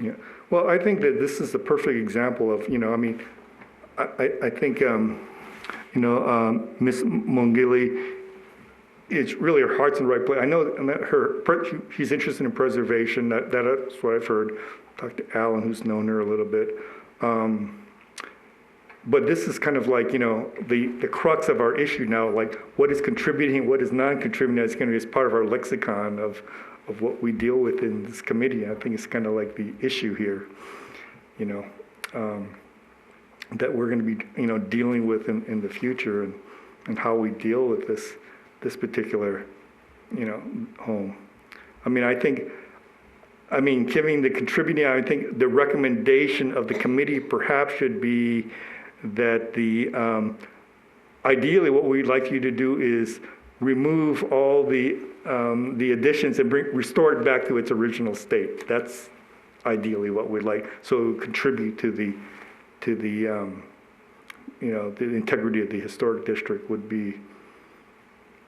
Yeah, well, I think that this is the perfect example of, I mean, I think, Ms. Mongili, it's really her heart's in the right place. I know that she's interested in preservation, that's what I've heard. Talked to Alan, who's known her a little bit. But this is kind of like, the crux of our issue now, like what is contributing, what is non-contributing, that's going to be as part of our lexicon of what we deal with in this committee. I think it's kind of like the issue here, that we're going to be, dealing with in the future and how we deal with this particular, home. I mean, giving the contributing, I think the recommendation of the committee perhaps should be that ideally what we'd like you to do is remove all the additions and restore it back to its original state. That's ideally what we'd like. So contribute to the integrity of the historic district would be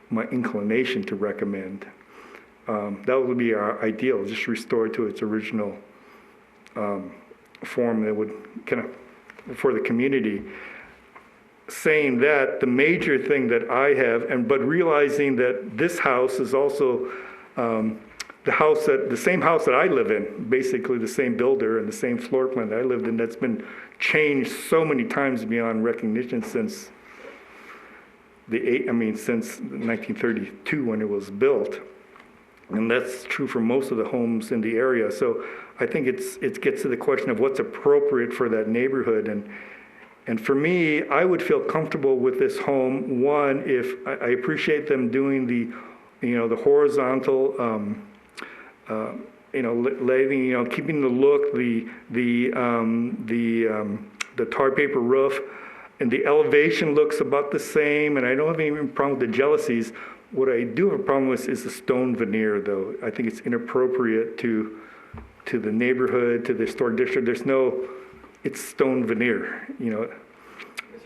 my inclination to recommend. That would be our ideal, just restore it to its original form that would kind of, for the community. Saying that, the major thing that I have, but realizing that this house is also the same house that I live in, basically the same builder and the same floor plan that I lived in, that's been changed so many times beyond recognition since since 1932 when it was built. And that's true for most of the homes in the area. So I think it gets to the question of what's appropriate for that neighborhood. And for me, I would feel comfortable with this home. One, if I appreciate them doing the horizontal, laying, keeping the look, the tar paper roof, and the elevation looks about the same. And I don't have any problem with the jealousies. What I do have a problem with is the stone veneer, though. I think it's inappropriate to the neighborhood, to the historic district. It's stone veneer, Mr.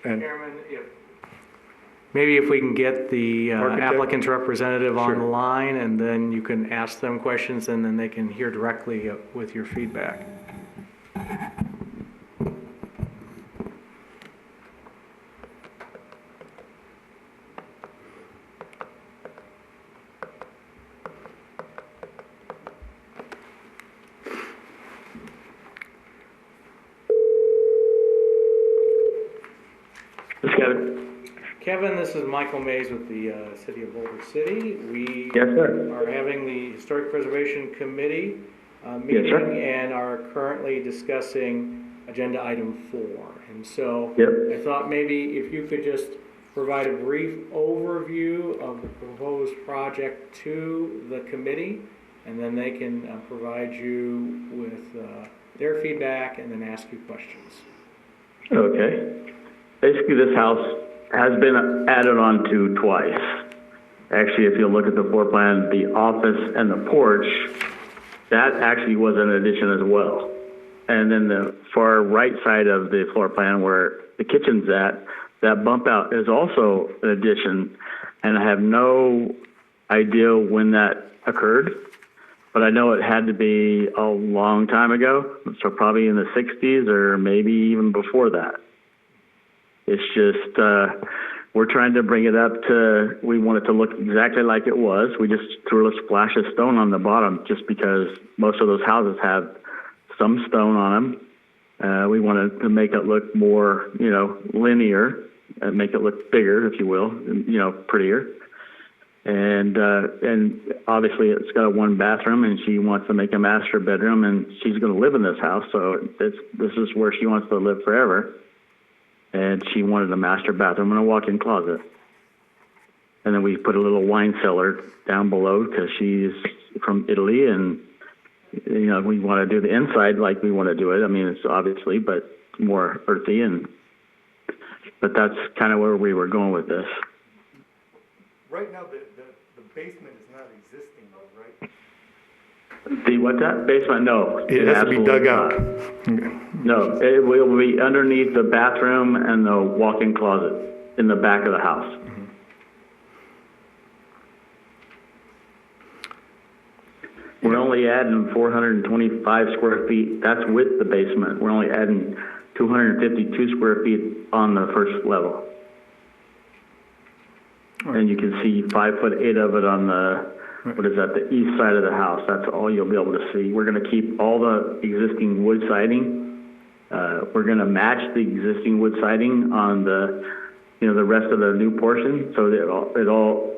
Chairman, maybe if we can get the applicant's representative on the line, and then you can ask them questions, and then they can hear directly with your feedback. Kevin, this is Michael Mays with the City of Boulder City. We are having the Historic Preservation Committee meeting and are currently discussing Agenda Item 4. And so I thought maybe if you could just provide a brief overview of the proposed project to the committee, and then they can provide you with their feedback and then ask you questions. Okay. Basically, this house has been added on to twice. Actually, if you look at the floor plan, the office and the porch, that actually was an addition as well. And then the far right side of the floor plan where the kitchen's at, that bump out is also an addition. And I have no idea when that occurred, but I know it had to be a long time ago. So probably in the 60s or maybe even before that. It's just, we're trying to bring it up to, we want it to look exactly like it was. We just threw a splash of stone on the bottom just because most of those houses have some stone on them. We wanted to make it look more, linear, and make it look bigger, if you will, prettier. And obviously it's got a one bathroom, and she wants to make a master bedroom, and she's going to live in this house. So this is where she wants to live forever. And she wanted a master bathroom and a walk-in closet. And then we put a little wine cellar down below because she's from Italy, and we want to do the inside like we want to do it. I mean, it's obviously, but more earthy, but that's kind of where we were going with this. Right now, the basement is not existing, though, right? The what's that? Basement? No. It has to be dug absolutely out. not. Okay. No, it will be underneath the bathroom and the walk-in closet in the back of the house. We're only adding 425 square feet. That's with the basement. We're only adding 252 square feet on the first level. And you can see 5'8" of it on the, what is that, the east side of the house. That's all you'll be able to see. We're going to keep all the existing wood siding. We're going to match the existing wood siding on the, the rest of the new portion, so that it all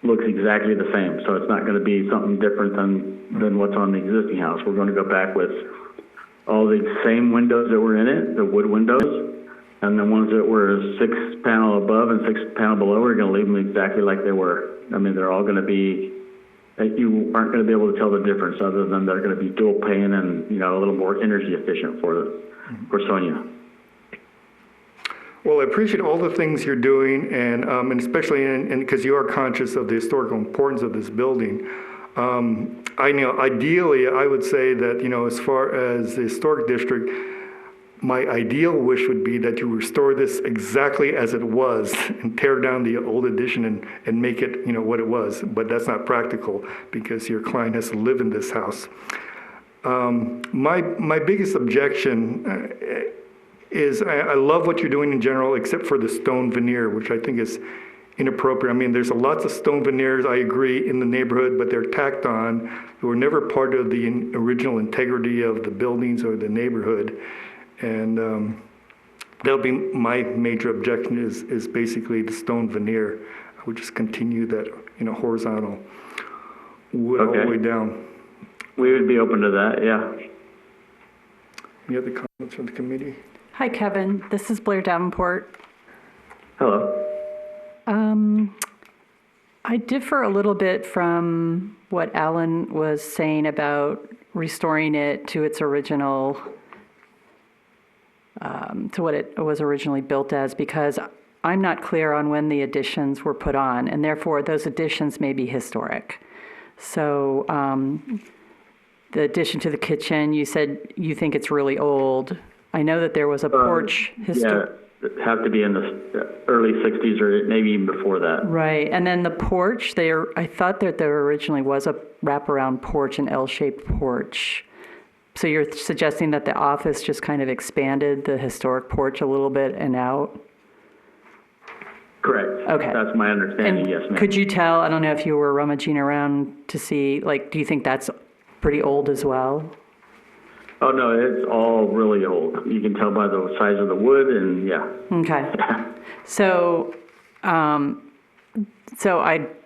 looks exactly the same. So it's not going to be something different than what's on the existing house. We're going to go back with all the same windows that were in it, the wood windows, and the ones that were 6 panel above and 6 panel below, we're going to leave them exactly like they were. I mean, they're all going to be, you aren't going to be able to tell the difference other than they're going to be dual pane and, a little more energy efficient for Sonia. Well, I appreciate all the things you're doing, and especially because you are conscious of the historical importance of this building. I know, ideally, I would say that, as far as the historic district, my ideal wish would be that you restore this exactly as it was and tear down the old addition and make it, what it was. But that's not practical because your client has to live in this house. My biggest objection is I love what you're doing in general, except for the stone veneer, which I think is inappropriate. I mean, there's lots of stone veneers, I agree, in the neighborhood, but they're tacked on. They were never part of the original integrity of the buildings or the neighborhood. And that'll be my major objection is basically the stone veneer. I would just continue that, horizontal wood all the way down. We would be open to that, yeah. Any other comments from the committee? Hi, Kevin. This is Blair Davenport. Hello. I differ a little bit from what Alan was saying about restoring it to its original, to what it was originally built as, because I'm not clear on when the additions were put on, and therefore those additions may be historic. So the addition to the kitchen, you said you think it's really old. I know that there was a porch. Yeah, it have to be in the early 60s or maybe even before that. Right, and then the porch, I thought that there originally was a wraparound porch, an L-shaped porch. So you're suggesting that the office just kind of expanded the historic porch a little bit and out? Correct. Okay. That's my understanding, And yes, ma'am. could you tell, I don't know if you were rummaging around to see, do you think that's pretty old as well? Oh, no, it's all really old. You can tell by the size of the wood and, yeah. Okay. So I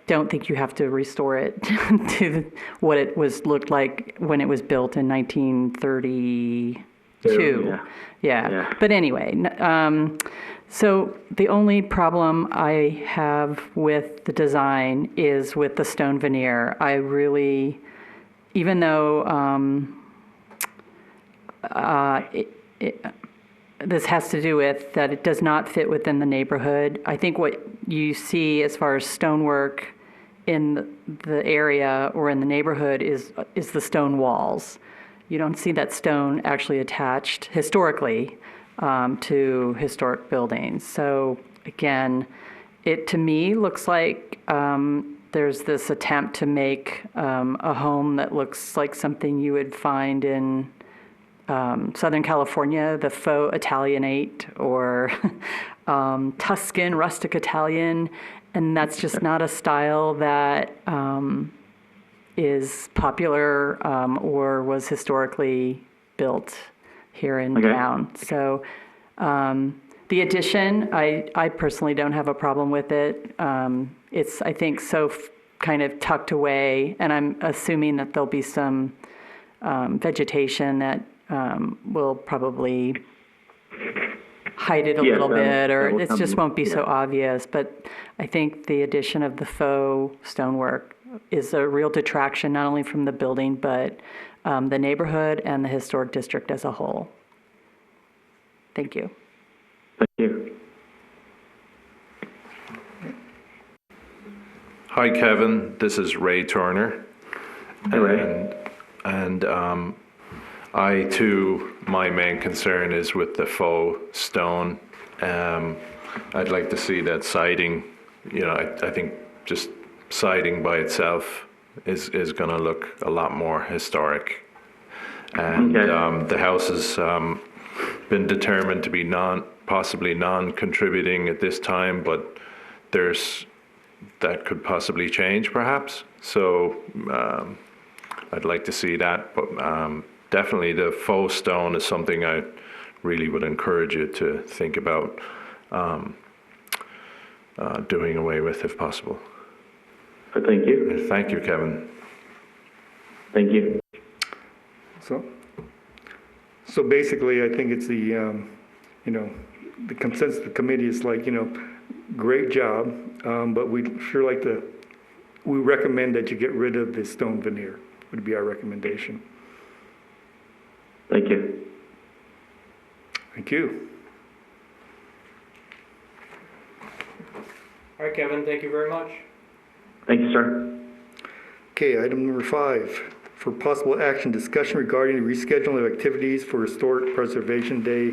don't think you have to restore it to what it looked like when it was built in 1932. Yeah. But anyway, so the only problem I have with the design is with the stone veneer. I really, even though this has to do with that it does not fit within the neighborhood. I think what you see as far as stonework in the area or in the neighborhood is the stone walls. You don't see that stone actually attached historically to historic buildings. So again, it to me looks like there's this attempt to make a home that looks like something you would find in Southern California, the faux Italianate or Tuscan rustic Italian, and that's just not a style that is popular or was historically built here in town. So the addition, I personally don't have a problem with it. It's, I think, so kind of tucked away, and I'm assuming that there'll be some vegetation that will probably hide it a little bit, or it just won't be so obvious. But I think the addition of the faux stonework is a real detraction, not only from the building, but the neighborhood and the historic district as a whole. Thank you. Thank you. Hi, Kevin. This is Ray Turner. Hi, Ray. And I too, my main concern is with the faux stone. I'd like to see that siding, I think just siding by itself is going to look a lot more historic. And Okay. the house has been determined to be possibly non-contributing at this time, but that could possibly change perhaps. So I'd like to see that, but definitely the faux stone is something I really would encourage you to think about doing away with if possible. Thank you. Thank you, Kevin. Thank you. So basically, I think it's the consensus of the committee is like, great job, but we recommend that you get rid of the stone veneer, would be our recommendation. Thank you. Thank you. All right, Kevin, thank you very much. Thank you, sir. Okay, item number 5, for possible action, discussion regarding the rescheduling of activities for Historic Preservation Day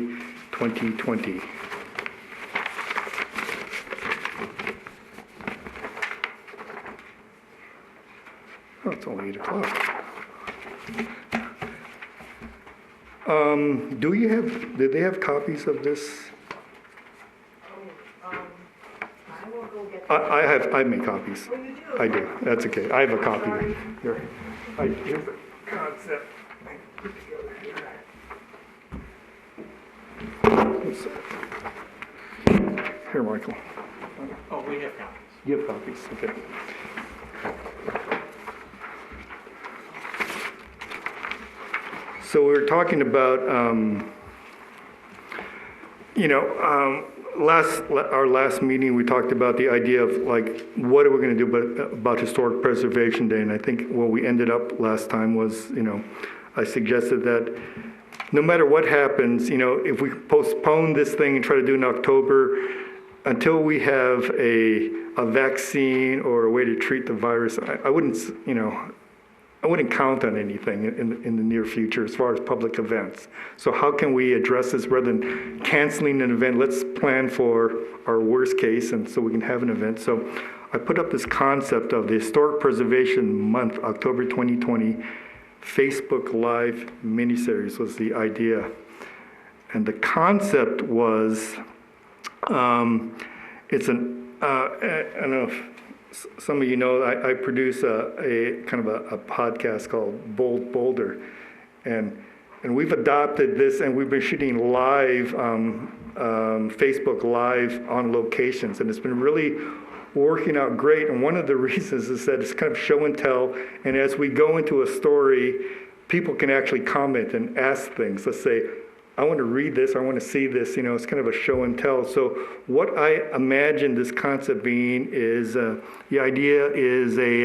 2020. Oh, it's only 8 o'clock. Did they have copies of this? I make copies. Oh, you do? I do, that's okay. I have a copy here. Here's the concept. Put together here. Here, Michael. Oh, we have copies. You have copies, okay. So we were talking about, our last meeting, we talked about the idea of like, what are we going to do about Historic Preservation Day? And I think where we ended up last time was, I suggested that no matter what happens, if we postpone this thing and try to do it in October, until we have a vaccine or a way to treat the virus, I wouldn't count on anything in the near future as far as public events. So how can we address this rather than canceling an event? Let's plan for our worst case and so we can have an event. So I put up this concept of the Historic Preservation Month, October 2020, Facebook Live miniseries was the idea. And the concept was, it's I don't know if some of you know, I produce a kind of a podcast called Boulder, and we've adopted this, and we've been shooting live, Facebook Live on locations, and it's been really working out great. And one of the reasons is that it's kind of show and tell, and as we go into a story, people can actually comment and ask things. Let's say, I want to read this, I want to see this, it's kind of a show and tell. So what I imagine this concept being is, the idea is a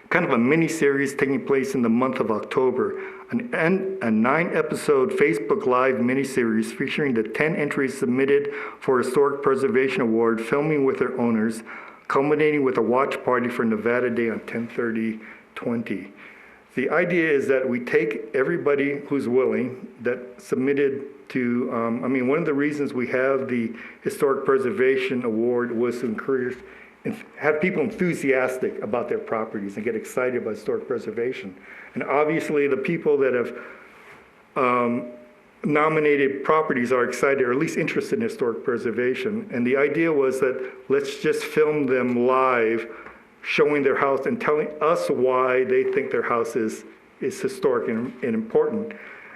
kind of a mini-series taking place in the month of October, a 9-episode Facebook Live mini-series featuring the 10 entries submitted for Historic Preservation Award, filming with their owners, culminating with a watch party for Nevada Day on 10/30/20. The idea is that we take everybody who's willing that submitted to, one of the reasons we have the Historic Preservation Award was to encourage and have people enthusiastic about their properties and get excited about historic preservation. And obviously the people that have nominated properties are excited or at least interested in historic preservation. And the idea was that let's just film them live showing their house and telling us why they think their house is historic and important.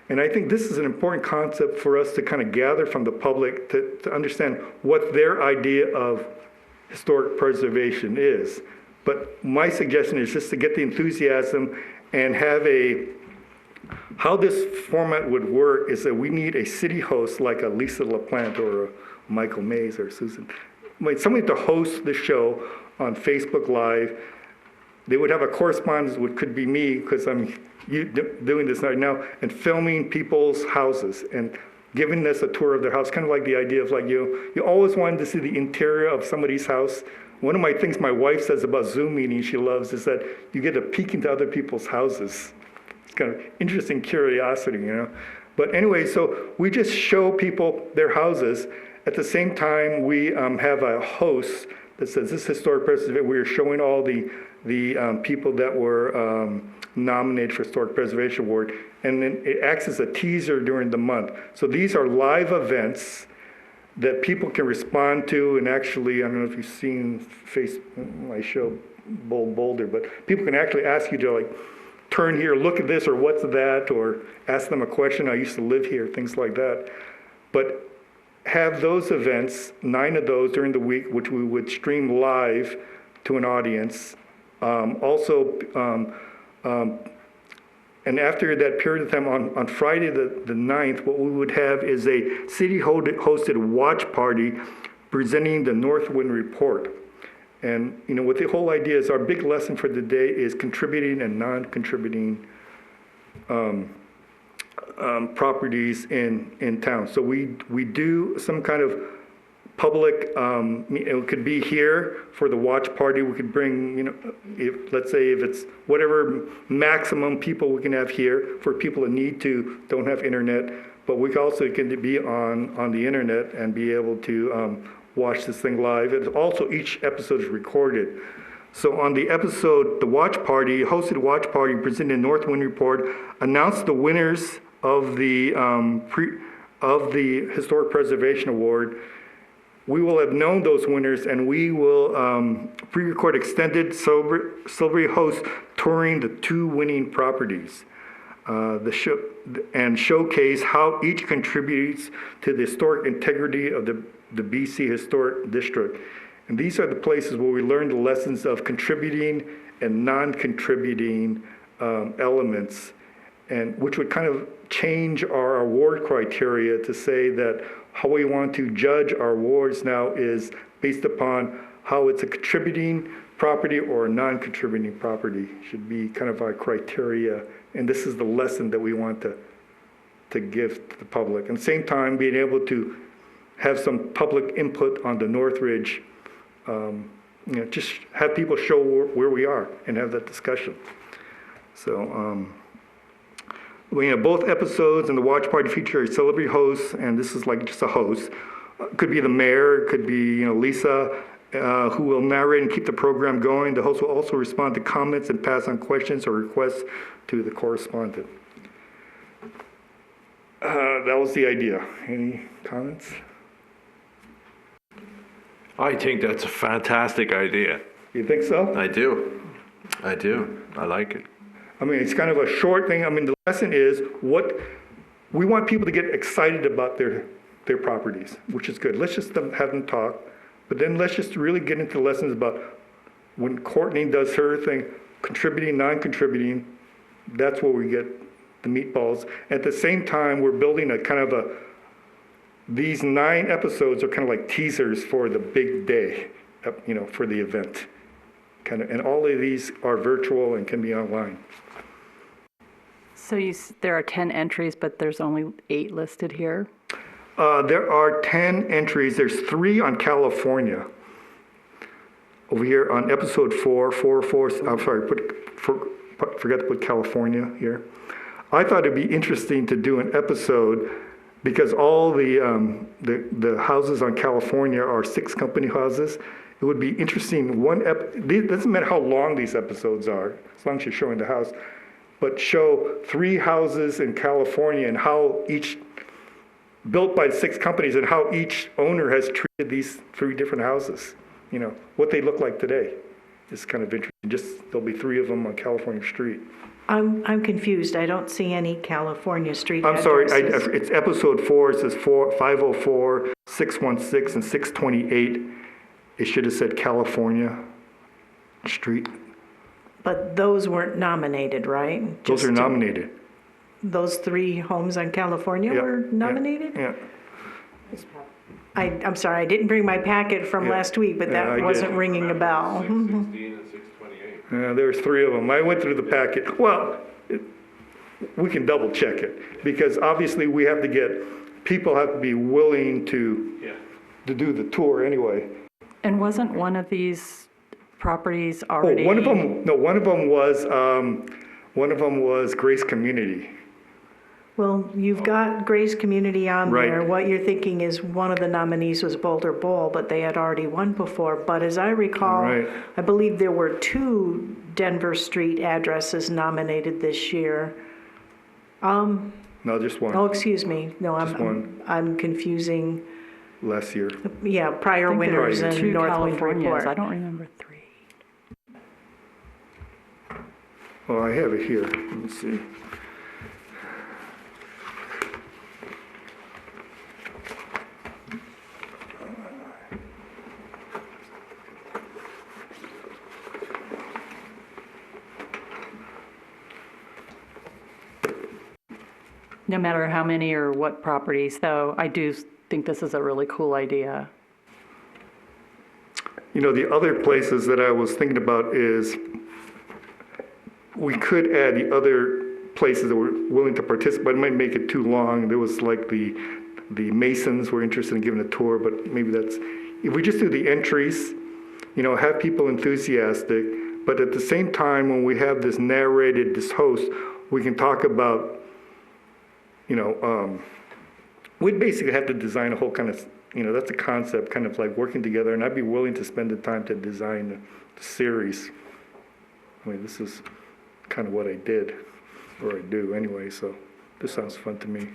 And I think this is an important concept for us to kind of gather from the public to understand what their idea of historic preservation is. But my suggestion is just to get the enthusiasm and have how this format would work is that we need a city host like a Lisa LaPlante or a Michael Mays or Susan. Somebody to host the show on Facebook Live. They would have a correspondence, which could be me, because I'm doing this right now, and filming people's houses and giving us a tour of their house, kind of like the idea of like you always wanted to see the interior of somebody's house. One of my things my wife says about Zoom meetings she loves is that you get a peek into other people's houses. it's kind of interesting curiosity, you know. But anyway, so we just show people their houses. At the same time, we have a host that says this historic preservation. We're showing all the people that were nominated for Historic Preservation Award, and then it acts as a teaser during the month. So these are live events that people can respond to, and actually, I don't know if you've seen my show Boulder, but people can actually ask you to like turn here, look at this, or what's that, or ask them a question. I used to live here, things like that. But have those events, 9 of those during the week, which we would stream live to an audience. And after that period of time, on Friday the 9th, what we would have is a city-hosted watch party presenting the Northwind Report. And, you know, what the whole idea is, our big lesson for the day is contributing and non-contributing properties in town. So we do some kind of public, it could be here for the watch party. We could bring, you know, let's say if it's whatever maximum people we can have here for people that don't have internet, but we also can be on the internet and be able to watch this thing live. And also each episode is recorded. So on the episode, the watch party, hosted watch party presented Northwind Report, announced the winners of the Historic Preservation Award. We will have known those winners, and we will pre-record extended celebrity hosts touring the 2 winning properties. And showcase how each contributes to the historic integrity of the BC Historic District. And these are the places where we learn the lessons of contributing and non-contributing elements, and which would kind of change our award criteria to say that how we want to judge our awards now is based upon how it's a contributing property or a non-contributing property should be kind of our criteria. And this is the lesson that we want to give to the public. At the same time, being able to have some public input on the Northridge, you know, just have people show where we are and have that discussion. So, you know, both episodes and the watch party feature a celebrity host, and this is like just a host. Could be the mayor, could be, you know, Lisa, who will narrate and keep the program going. The host will also respond to comments and pass on questions or requests to the correspondent. That was the idea. Any comments? I think that's a fantastic idea. You think so? I do. I like it. I mean, it's kind of a short thing. I mean, the lesson is we want people to get excited about their properties, which is good. Let's just have them talk, but then let's just really get into lessons about when Courtney does her thing, contributing, non-contributing, that's where we get the meatballs. At the same time, we're building a kind of these 9 episodes are kind of like teasers for the big day, you know, for the event. And all of these are virtual and can be online. So there are 10 entries, but there's only 8 listed here? There are 10 entries. There's 3 on California. Over here on episode 4, I'm sorry, forgot to put California here. I thought it'd be interesting to do an episode because all the houses on California are 6 company houses. It would be interesting, it doesn't matter how long these episodes are, as long as you're showing the house, but show 3 houses in California and how each, built by 6 companies, and how each owner has treated these 3 different houses. You know, what they look like today. It's kind of interesting. There'll be 3 of them on California Street. I'm confused. I don't see any California street I'm sorry, addresses. it's episode 4, it says 504, 616, and 628. It should have said California Street. But those weren't nominated, right? Those are nominated. Those 3 homes on California Yeah, were nominated? Yeah. I'm sorry, I didn't bring my packet from Yeah. last week, but Yeah, I that did. wasn't ringing a bell. 616 and 628. Yeah, there's 3 of them. I went through the packet. Well, we can double check it because obviously people have to be willing to do the tour anyway. And wasn't one of these properties already? One of them was One of them was Grace Community. Well, you've got Gray's Community on Right. there. What you're thinking is one of the nominees was Boulder Bowl, but they had already won before. But as I recall, Right. I believe there were 2 Denver Street addresses nominated this year. No, just one, Oh, excuse me. No, Just one. I'm confusing, last year. yeah, prior I think there were winners and 2 Northwind Californias. I Report. don't remember 3. Oh, I have it here. Let me see. No matter how many or what properties, though, I do think this is a really cool idea. You know, the other places that I was thinking about is we could add the other places that were willing to participate. It might make it too long. There was like the Masons were interested in giving a tour, but maybe that's, if we just do the entries, you know, have people enthusiastic, but at the same time, when we have this narrated, this host, we can talk about, you know, we'd basically have to design a whole kind of, you know, that's a concept, kind of like working together, and I'd be willing to spend the time to design the series. I mean, this is kind of what I did, or I do anyway, so this sounds fun to me.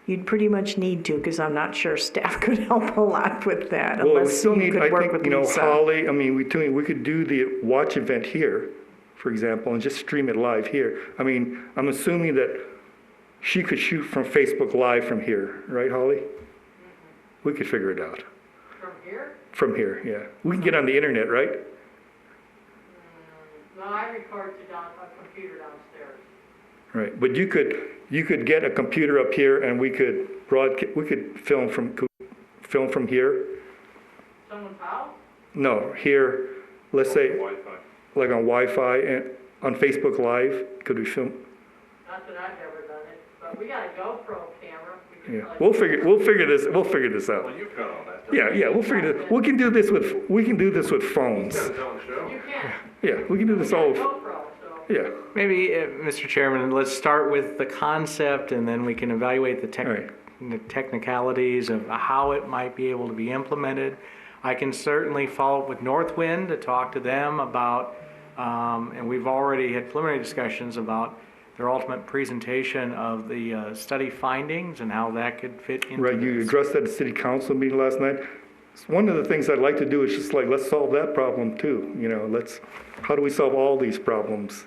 You'd pretty much need to, because I'm not sure staff could help a lot with that, Well, we unless still you need, could I work think, with you know, Lisa. Holly, I mean, we could do the watch event here, for example, and just stream it live here. I mean, I'm assuming that she could shoot from Facebook Live from here, right, Holly? We could figure it out. From here? From here, yeah. We can get on the internet, right? No, I record to a computer downstairs. Right, but you could get a computer up here and we could film from here. Someone's house? No, here, let's say, like on Wi-Fi and on Facebook Live, could we film? Not that I've ever done it, but we got a GoPro camera. We can Yeah, probably- we'll figure this out. Well, you've got all that. Yeah, we'll figure this, we can do this with phones. His own show. You can. Yeah, we can do this We all, got a GoPro, so. yeah, Maybe, Mr. Chairman, let's start with the concept, and then we can evaluate all right. the technicalities of how it might be able to be implemented. I can certainly follow up with Northwind to talk to them about, and we've already had preliminary discussions about their ultimate presentation of the study findings and how that could fit into Right, you this. addressed that at the city council meeting last night. One of the things I'd like to do is just like, let's solve that problem too, you know, how do we solve all these problems?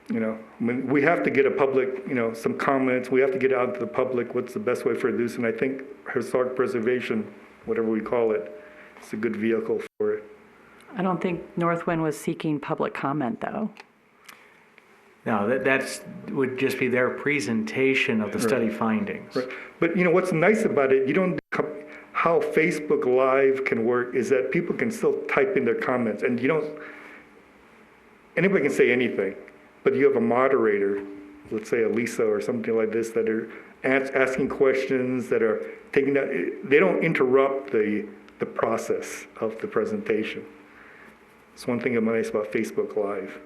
You know, I mean, we have to get a public, you know, some comments, we have to get out to the public, what's the best way for this, and I think historic preservation, whatever we call it, is a good vehicle for it. I don't think Northwind was seeking public comment, though. No, would just be their presentation of the study findings. Right. But you know, what's nice about it, how Facebook Live can work is that people can still type in their comments, and anybody can say anything, but you have a moderator, let's say a Lisa or something like this, that are asking questions, that are taking that, they don't interrupt the process of the presentation. It's one thing that's nice about Facebook Live.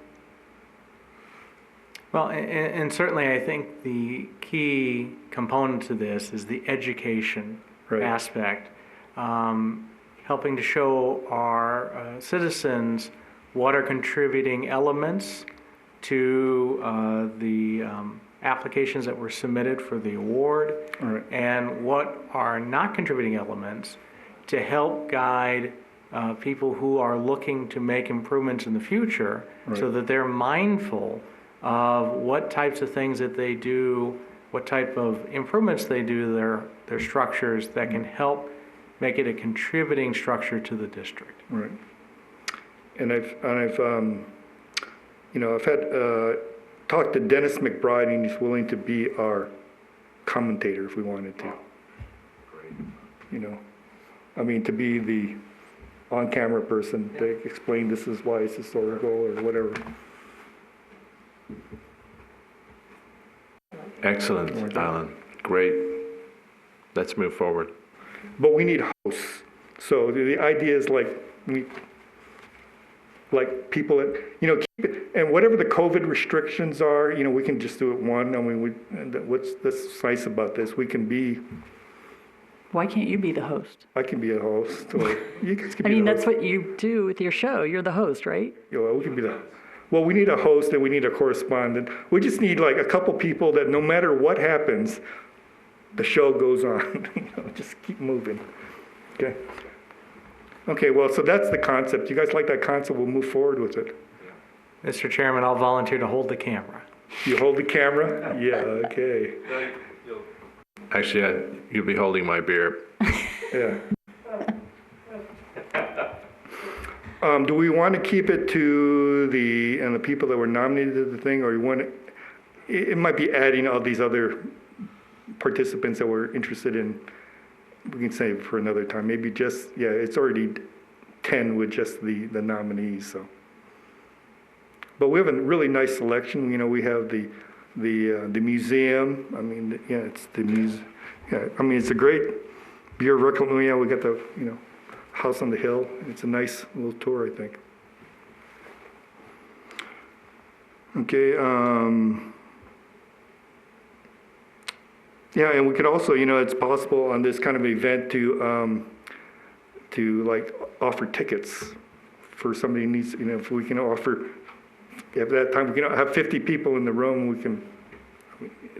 Well, and certainly I think the key component to this is the education Right. aspect, helping to show our citizens what are contributing elements to the applications that were submitted for the award, All right. and what are not contributing elements to help guide people who are looking to make improvements in the future, so that they're mindful of what types of things that they do, what type of improvements they do to their structures that can help make it a contributing structure to the district. Right. And I've had talked to Dennis McBride, and he's willing to be our commentator if we wanted to. You know, I mean, to be the on-camera person to explain this is why it's historical or whatever. Excellent, Alan. Great. Let's move forward. But we need hosts. So the idea is like people that, you know, keep it, And whatever the COVID restrictions are, you know, we can just do it one. I mean, that's nice about this. We can be, Why can't you be the host? I can be a host, or you guys can I be mean, the that's host. what you do with your show. You're the host, right? You know, we can be the, well, we need a host and we need a correspondent. We just need like a couple people that no matter what happens, the show goes on. You know, just keep moving. Okay. Okay, well, so that's the concept. You guys like that concept? We'll move forward with it. Mr. Chairman, I'll volunteer to hold the camera. You hold the camera? Yeah, okay. Actually, you'll be holding my beer. Yeah. Do we want to keep it to the people that were nominated to the thing, or you want it might be adding all these other participants that we're interested in, we can save for another time. Maybe just, yeah, it's already 10 with just the nominees, so. But we have a really nice selection. You know, we have the museum. I mean, yeah, it's the museum. Yeah, I mean, it's a great beer reclam. Yeah, we got the, you know, house on the hill. It's a nice little tour, I think. Okay. Yeah, and we could also, you know, it's possible on this kind of event to like offer tickets for somebody who needs, you know, if we can offer, at that time, we can have 50 people in the room, we can,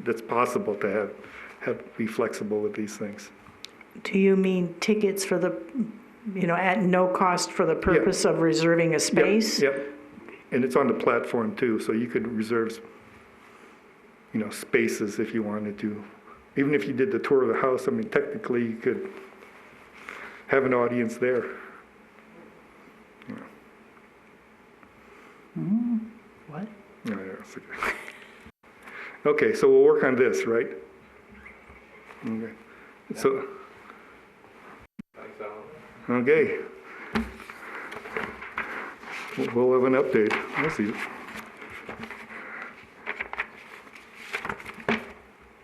that's possible to be flexible with these things. Do you mean tickets for the, you know, at no cost for the purpose of reserving a space? Yep, and it's on the platform too, so you could reserve, you know, spaces if you wanted to. Even if you did the tour of the house, I mean, technically you could have an audience there. What? No, yeah, it's okay. Okay, so we'll work on this, right? Okay. So. Okay. We'll have an update. We'll see.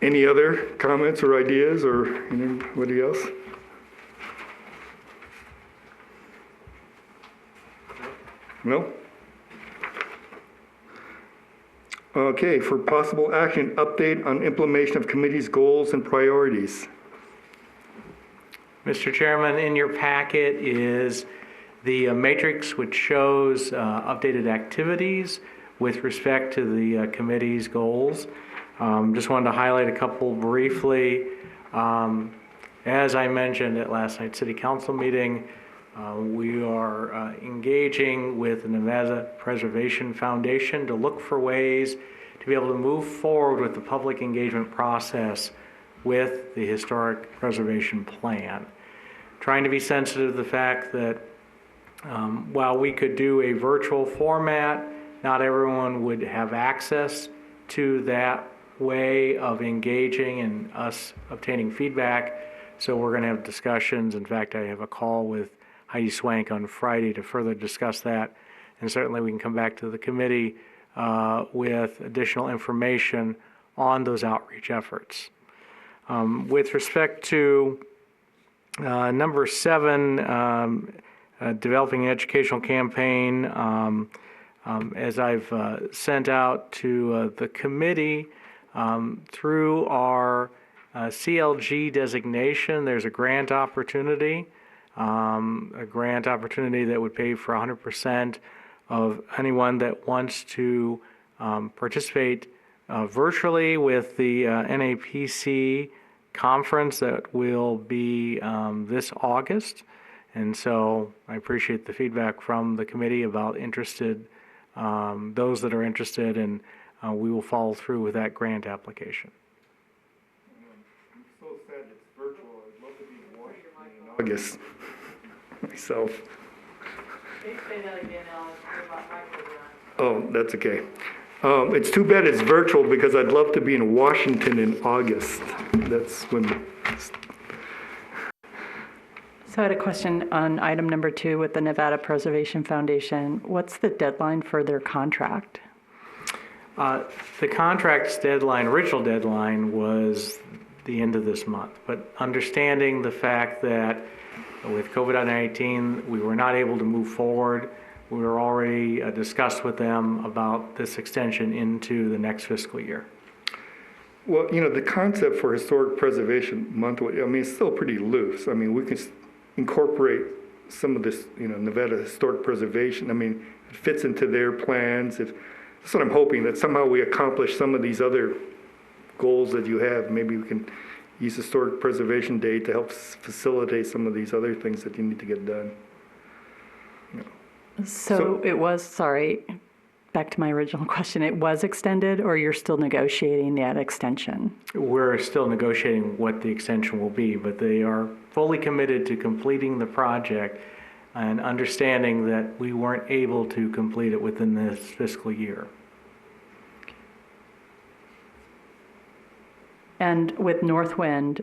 Any other comments or ideas or anybody else? No? Okay, for possible action, update on implementation of committee's goals and priorities. Mr. Chairman, in your packet is the matrix which shows updated activities with respect to the committee's goals. Just wanted to highlight a couple briefly. As I mentioned at last night's City Council meeting, we are engaging with the Nevada Preservation Foundation to look for ways to be able to move forward with the public engagement process with the Historic Preservation Plan. Trying to be sensitive to the fact that while we could do a virtual format, not everyone would have access to that way of engaging and us obtaining feedback. So we're going to have discussions. In fact, I have a call with Heidi Swank on Friday to further discuss that. And certainly we can come back to the committee with additional information on those outreach efforts. With respect to number 7, developing an educational campaign, as I've sent out to the committee, through our CLG designation, there's a grant opportunity that would pay for 100% of anyone that wants to participate virtually with the NAPC conference that will be this August. And so I appreciate the feedback from the committee about those that are interested, and we will follow through with that grant application. I'm so sad it's virtual. I'd love to be in Washington in August myself. Say that again, Alex, about micrograms. Oh, that's okay. It's too bad it's virtual because I'd love to be in Washington in August. That's when. So I had a question on item number 2 with the Nevada Preservation Foundation. What's the deadline for their contract? The contract's deadline, original deadline, was the end of this month. But understanding the fact that with COVID-19, we were not able to move forward we're already discussed with them about this extension into the next fiscal year. Well, the concept for Historic Preservation Month, it's still pretty loose. We can incorporate some of this, Nevada historic preservation. It fits into their plans. That's what I'm hoping, that somehow we accomplish some of these other goals that you have. Maybe we can use Historic Preservation Day to help facilitate some of these other things that you need to get done. So it was, sorry, back to my original question, it was extended, or you're still negotiating that extension? We're still negotiating what the extension will be, but they are fully committed to completing the project and understanding that we weren't able to complete it within this fiscal year. And with Northwind,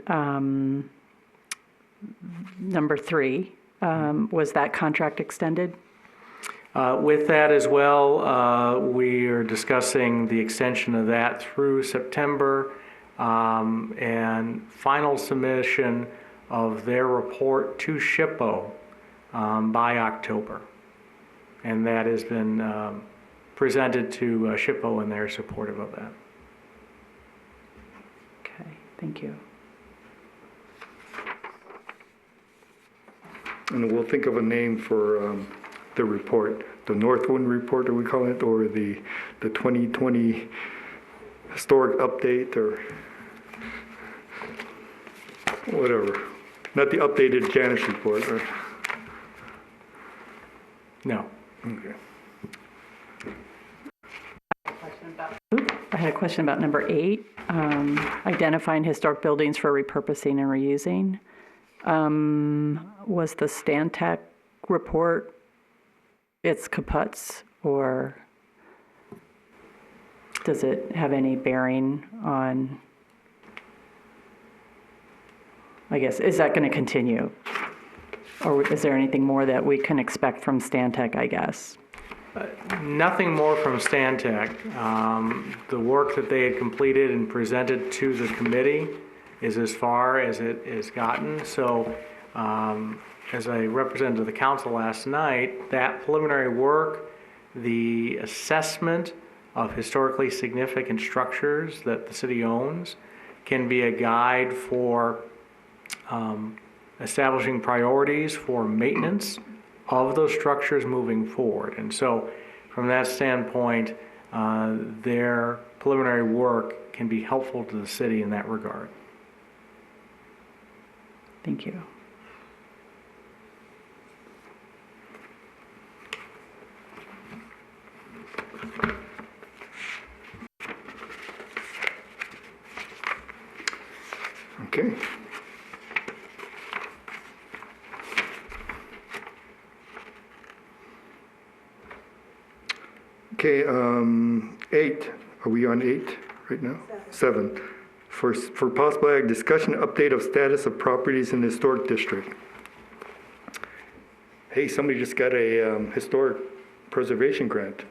number 3, was that contract extended? With that as well, we are discussing the extension of that through September, and final submission of their report to SHPO by October. And that has been presented to SHPO, and they're supportive of that. Okay, thank you. And we'll think of a name for the report, the Northwind report, are we calling it, or the 2020 historic update, or whatever. Not the updated Janice report, or, No. okay. I had a question about number 8, identifying historic buildings for repurposing and reusing. Was the Stantec report, it's kaputs, or does it have any bearing on, I guess, is that going to continue? Or is there anything more that we can expect from Stantec, I guess? Nothing more from Stantec. The work that they had completed and presented to the committee is as far as it has gotten. So as I represented to the council last night, that preliminary work, the assessment of historically significant structures that the city owns, can be a guide for establishing priorities for maintenance of those structures moving forward. And so from that standpoint, their preliminary work can be helpful to the city in that regard. Thank you. Okay. Okay, 8, are we on 8 right now? 7. For possible discussion, update of status of properties in the historic district. Hey, somebody just got a historic preservation grant.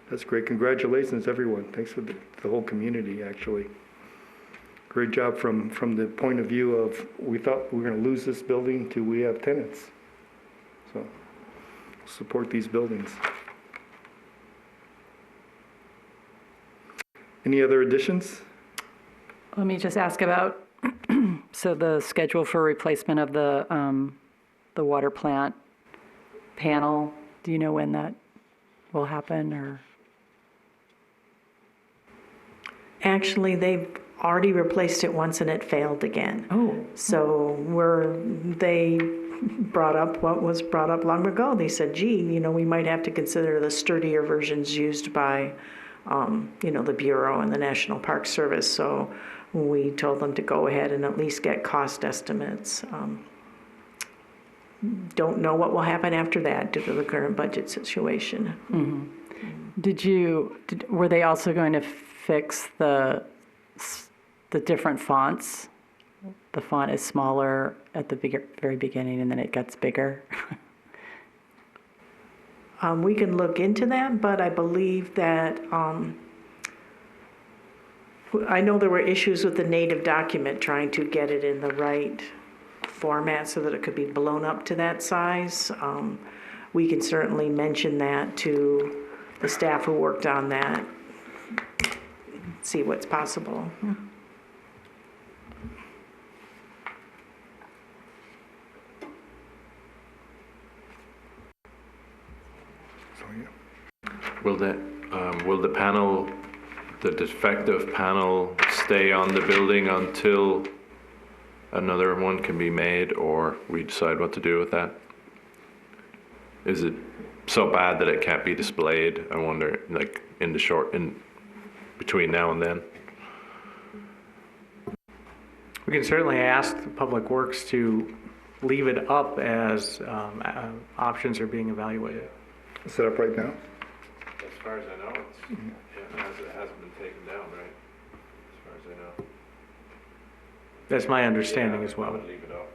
That's great. Congratulations, everyone. Thanks for the whole community, actually. Great job from the point of view of, we thought we were going to lose this building to we have tenants. So support these buildings. Any other additions? Let me just ask about, so the schedule for replacement of the water plant panel, do you know when that will happen, or? Actually, they've already replaced it once and it failed again. Oh. So they brought up what was brought up long ago. They said, gee, we might have to consider the sturdier versions used by, the Bureau and the National Park Service. So we told them to go ahead and at least get cost estimates. Don't know what will happen after that due to the current budget situation. Mm-hmm. Were they also going to fix the different fonts? The font is smaller at the very beginning and then it gets bigger. We can look into that, but I believe that, I know there were issues with the native document trying to get it in the right format so that it could be blown up to that size. we can certainly mention that to the staff who worked on that, see what's possible. So, yeah. Will the panel, the defective panel, stay on the building until another one can be made, or we decide what to do with that? Is it so bad that it can't be displayed? I wonder, like in between now and then. We can certainly ask Public Works to leave it up as options are being evaluated. Set up right now. As far as I know, it hasn't been taken down, right? As far as I know. That's my understanding as I well. would leave it up.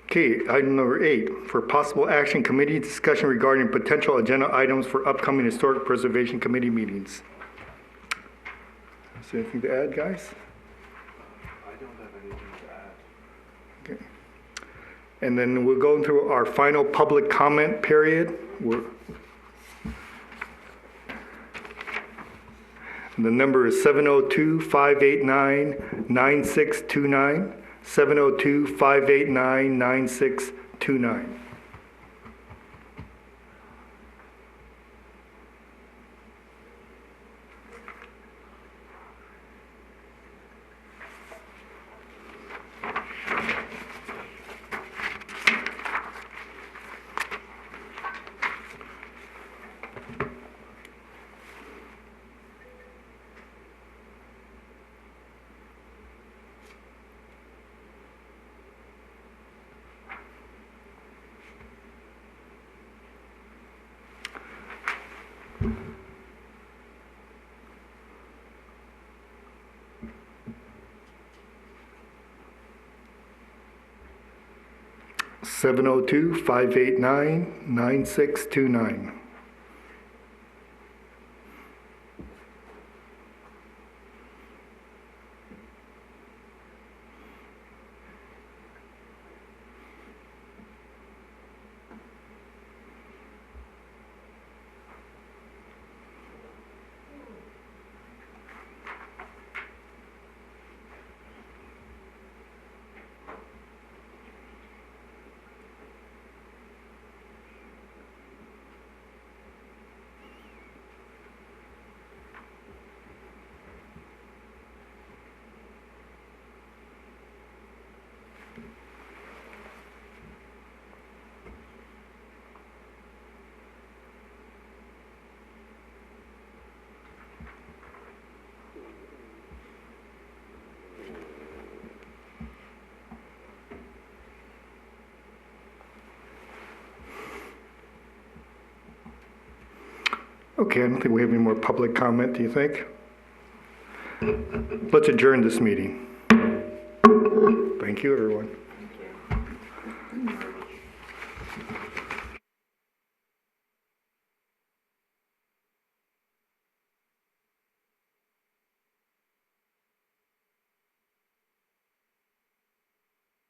Okay, item number 8, for possible action, committee discussion regarding potential agenda items for upcoming Historic Preservation Committee meetings. Is there anything to add, guys? I don't have anything to add. Okay. And then we'll go through our final public comment period. The number is 702-589-9629. 702-589-9629. Seven oh two 589-9629. Okay, I don't think we have any more public comment, do you think? Let's adjourn this meeting. Thank you, everyone.